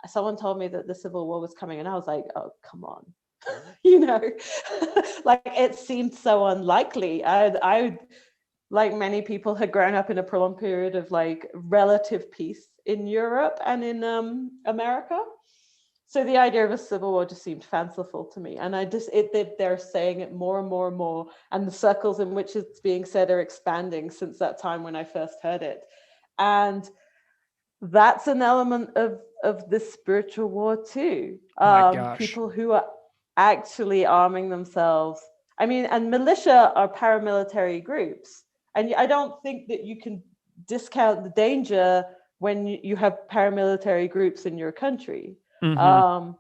Speaker 2: someone told me that the Civil War was coming, and I was like, oh, come on. Like it seemed so unlikely. I like many people had grown up in a prolonged period of like relative peace in Europe and in America. So the idea of a civil war just seemed fanciful to me. And they're saying it more and more and more. And the circles in which it's being said are expanding since that time when I first heard it. And that's an element of this spiritual war too. People who are actually arming themselves. I mean, and militia are paramilitary groups. And I don't think that you can discount the danger when you have paramilitary groups in your country.
Speaker 1: Mm-hmm.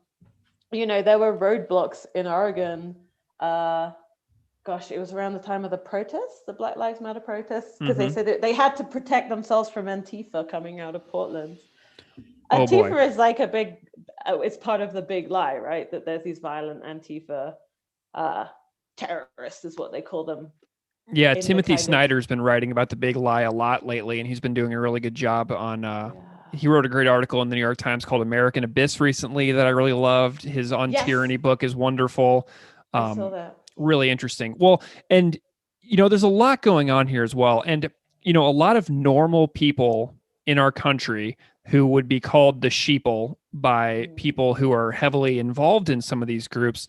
Speaker 2: There were roadblocks in Oregon. It was around the time of the protests, the Black Lives Matter protests, because they said that they had to protect themselves from Antifa coming out of Portland.
Speaker 1: Oh boy.
Speaker 2: Antifa is like it's part of the big lie, right? That there's these violent Antifa terrorists is what they call them.
Speaker 1: Yeah, Timothy Snyder's been writing about the big lie a lot lately, and he's been doing a really good job on he wrote a great article in the New York Times called American Abyss recently that I really loved. His On Tyranny book is wonderful.
Speaker 2: I saw that.
Speaker 1: Really interesting. Well, and there's a lot going on here as well. And a lot of normal people in our country who would be called the sheeple by people who are heavily involved in some of these groups.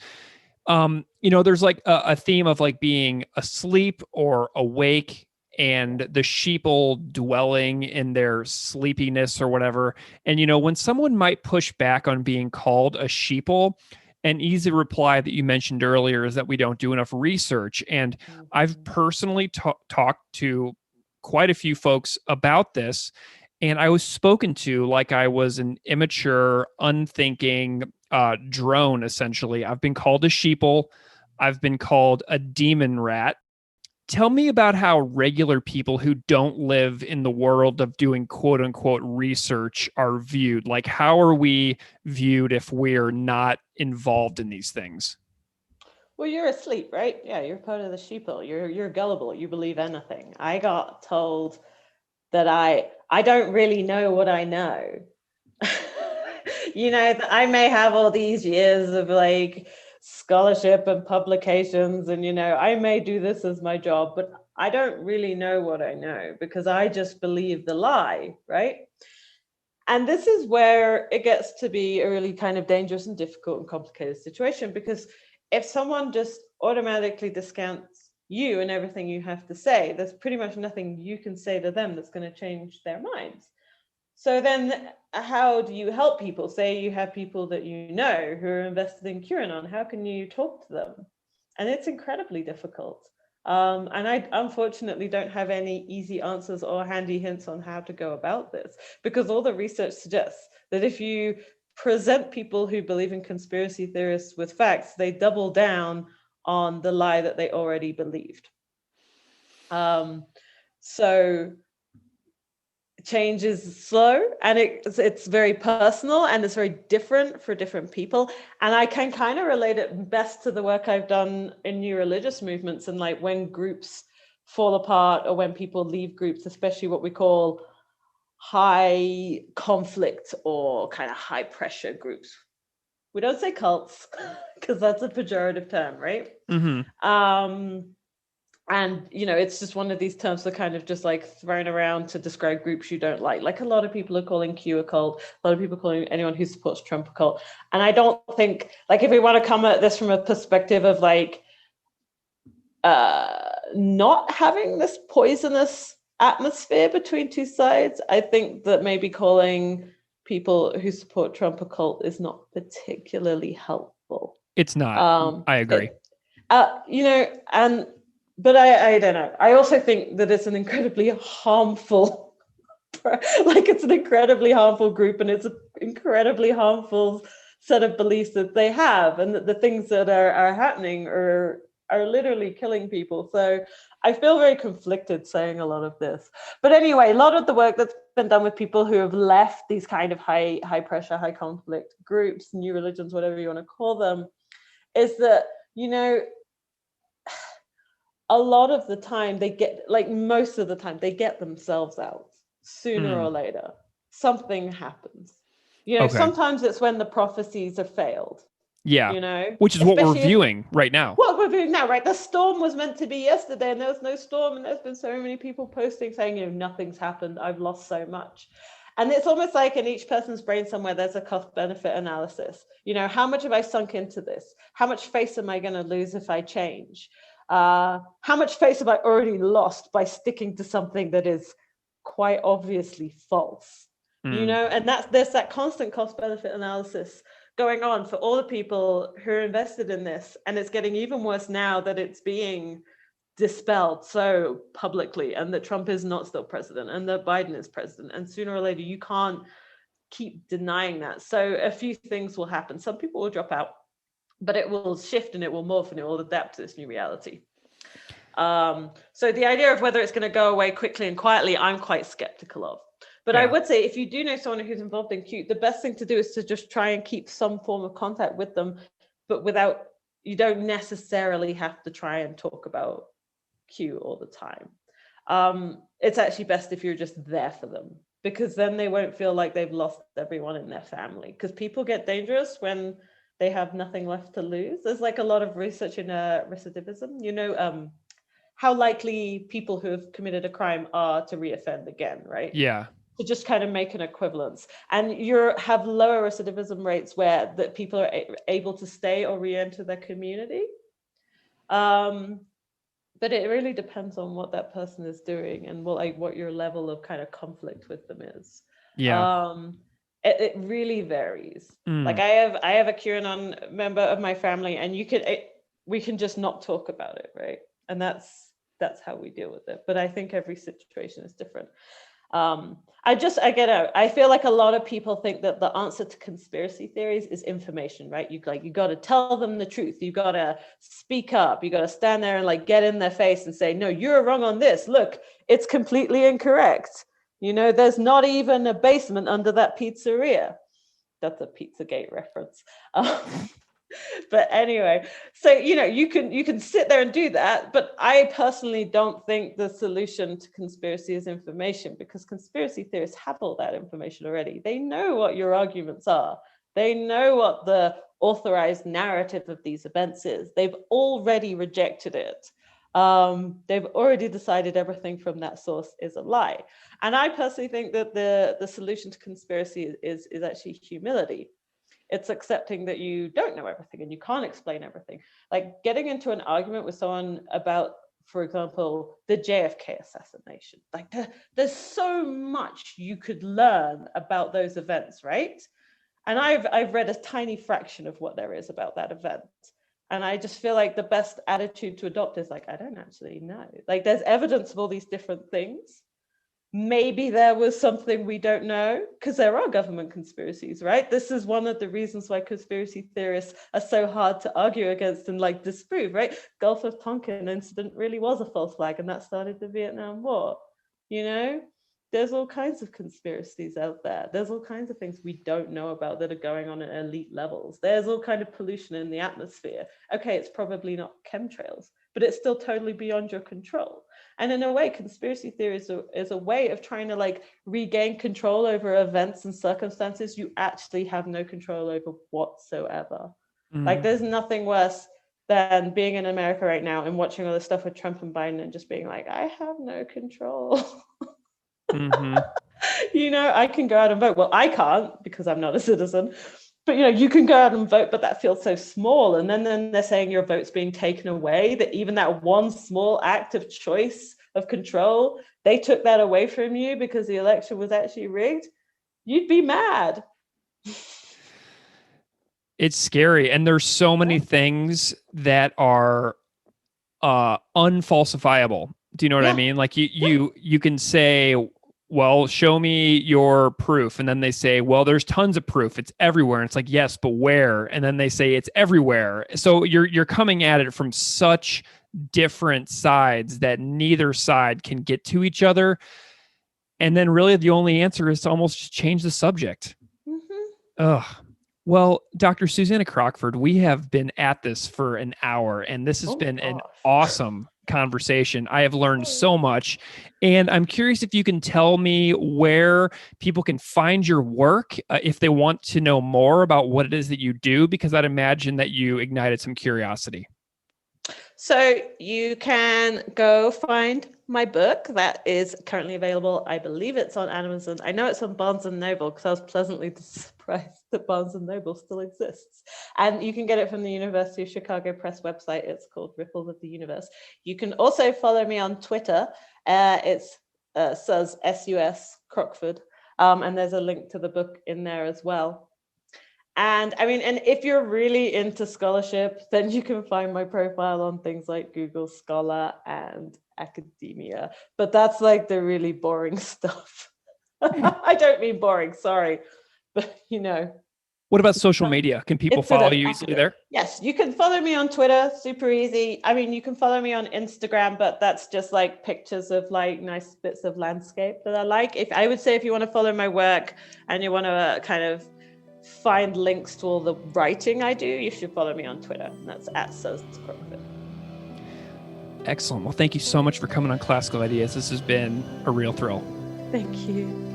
Speaker 1: There's like a theme of like being asleep or awake, and the sheeple dwelling in their sleepiness or whatever. And, when someone might push back on being called a sheeple, an easy reply that you mentioned earlier is that we don't do enough research. And I've personally talked to quite a few folks about this, and I was spoken to like I was an immature, unthinking drone, essentially. I've been called a sheeple. I've been called a demon rat. Tell me about how regular people who don't live in the world of doing quote unquote research are viewed. Like, how are we viewed if we're not involved in these things?
Speaker 2: Well, you're asleep, right? Yeah, you're part of the sheeple. You're gullible. You believe anything. I got told that I don't really know what I know. I may have all these years of like scholarship and publications, and I may do this as my job, but I don't really know what I know because I just believe the lie, right? And this is where it gets to be a really kind of dangerous and difficult and complicated situation, because if someone just automatically discounts you and everything you have to say, there's pretty much nothing you can say to them that's going to change their minds. So then how do you help people? Say you have people that who are invested in QAnon. How can you talk to them? And it's incredibly difficult. And I unfortunately don't have any easy answers or handy hints on how to go about this, because all the research suggests that if you present people who believe in conspiracy theorists with facts, they double down on the lie that they already believed. So change is slow, and it's very personal, and it's very different for different people. And I can kind of relate it best to the work I've done in new religious movements, and like when groups fall apart or when people leave groups, especially what we call high conflict or kind of high pressure groups. We don't say cults because that's a pejorative term, right? And it's just one of these terms that kind of just like thrown around to describe groups you don't like a lot of people are calling Q a cult, a lot of people calling anyone who supports Trump a cult. And I don't think, like, if we want to come at this from a perspective of like not having this poisonous atmosphere between two sides, I think that maybe calling people who support Trump a cult is not particularly helpful.
Speaker 1: It's not. I agree.
Speaker 2: But I don't know. I also think that it's an incredibly harmful, it's an incredibly harmful group, and it's an incredibly harmful set of beliefs that they have, and that the things that are happening are literally killing people. So I feel very conflicted saying a lot of this. But anyway, a lot of the work that's been done with people who have left these kind of high pressure, high conflict groups, new religions, whatever you want to call them, is that, a lot of the time most of the time they get themselves out sooner or later. Something happens. Sometimes it's when the prophecies have failed.
Speaker 1: Yeah. Which is what we're viewing right now.
Speaker 2: What we're viewing now, right? The storm was meant to be yesterday and there was no storm, and there's been so many people posting saying, nothing's happened. I've lost so much. And it's almost like in each person's brain somewhere, there's a cost benefit analysis. How much have I sunk into this? How much face am I going to lose if I change? How much face have I already lost by sticking to something that is quite obviously false? And there's that constant cost benefit analysis going on for all the people who are invested in this. And it's getting even worse now that it's being dispelled so publicly, and that Trump is not still president, and that Biden is president, and sooner or later you can't keep denying that. So a few things will happen. Some people will drop out, but it will shift and it will morph and it will adapt to this new reality. So the idea of whether it's going to go away quickly and quietly, I'm quite skeptical of. But I would say, if you do know someone who's involved in Q, the best thing to do is to just try and keep some form of contact with them, but you don't necessarily have to try and talk about Q all the time. It's actually best if you're just there for them, because then they won't feel like they've lost everyone in their family, because people get dangerous when they have nothing left to lose. There's like a lot of research in recidivism, how likely people who have committed a crime are to reoffend again, right?
Speaker 1: Yeah.
Speaker 2: To just kind of make an equivalence. And you have lower recidivism rates where that people are able to stay or re-enter their community. But it really depends on what that person is doing and what your level of kind of conflict with them is.
Speaker 1: Yeah.
Speaker 2: It really varies. Like I have a QAnon member of my family, and we can just not talk about it, right? And that's how we deal with it. But I think every situation is different. I feel like a lot of people think that the answer to conspiracy theories is information, right? You got to tell them the truth. You got to speak up. You got to stand there and like get in their face and say, no, you're wrong on this. Look, it's completely incorrect. There's not even a basement under that pizzeria. That's a Pizzagate reference. But anyway, so you can sit there and do that, but I personally don't think the solution to conspiracy is information, because conspiracy theorists have all that information already. They know what your arguments are. They know what the authorized narrative of these events is. They've already rejected it. They've already decided everything from that source is a lie. And I personally think that the solution to conspiracy is actually humility. It's accepting that you don't know everything and you can't explain everything. Like getting into an argument with someone about, for example, the JFK assassination. Like there's so much you could learn about those events, right? And I've read a tiny fraction of what there is about that event. And I just feel like the best attitude to adopt is like, I don't actually know. Like there's evidence of all these different things. Maybe there was something we don't know, because there are government conspiracies, right? This is one of the reasons why conspiracy theorists are so hard to argue against and like disprove, right? Gulf of Tonkin incident really was a false flag, and that started the Vietnam War. There's all kinds of conspiracies out there. There's all kinds of things we don't know about that are going on at elite levels. There's all kind of pollution in the atmosphere. Okay, it's probably not chemtrails, but it's still totally beyond your control. And in a way, conspiracy theory is a way of trying to like regain control over events and circumstances you actually have no control over whatsoever. Like there's nothing worse than being in America right now and watching all this stuff with Trump and Biden and just being like, I have no control. I can go out and vote. Well, I can't because I'm not a citizen. But you can go out and vote, but that feels so small. And then they're saying your vote's being taken away, that even that one small act of choice of control, they took that away from you because the election was actually rigged. You'd be mad.
Speaker 1: It's scary. And there's so many things that are unfalsifiable. Do you know what I mean? Like you can say, well, show me your proof. And then they say, well, there's tons of proof. It's everywhere. And it's like, yes, but where? And then they say it's everywhere. So you're coming at it from such different sides that neither side can get to each other. And then really the only answer is to almost just change the subject. Ugh. Well, Dr. Susanna Crockford, we have been at this for an hour, and this has been an awesome conversation. I have learned so much, and I'm curious if you can tell me where people can find your work if they want to know more about what it is that you do, because I'd imagine that you ignited some curiosity.
Speaker 2: So you can go find my book that is currently available. I believe it's on Amazon. I know it's on Barnes & Noble because I was pleasantly surprised that Barnes & Noble still exists. And you can get it from the University of Chicago Press website. It's called Ripples of the Universe. You can also follow me on Twitter. It's Sus, S-U-S, Crockford. And there's a link to the book in there as well. And I mean, and if you're really into scholarship, then you can find my profile on things like Google Scholar and academia. But that's like the really boring stuff. I don't mean boring, sorry. But
Speaker 1: What about social media? Can people
Speaker 2: it's sort
Speaker 1: follow
Speaker 2: of
Speaker 1: you easily
Speaker 2: active.
Speaker 1: there?
Speaker 2: Yes, you can follow me on Twitter, super easy. I mean, you can follow me on Instagram, but that's just like pictures of like nice bits of landscape that I like. If you want to follow my work and you want to kind of find links to all the writing I do, you should follow me on Twitter. And that's at Susanna Crockford.
Speaker 1: Excellent. Well, thank you so much for coming on Classical Ideas. This has been a real thrill.
Speaker 2: Thank you.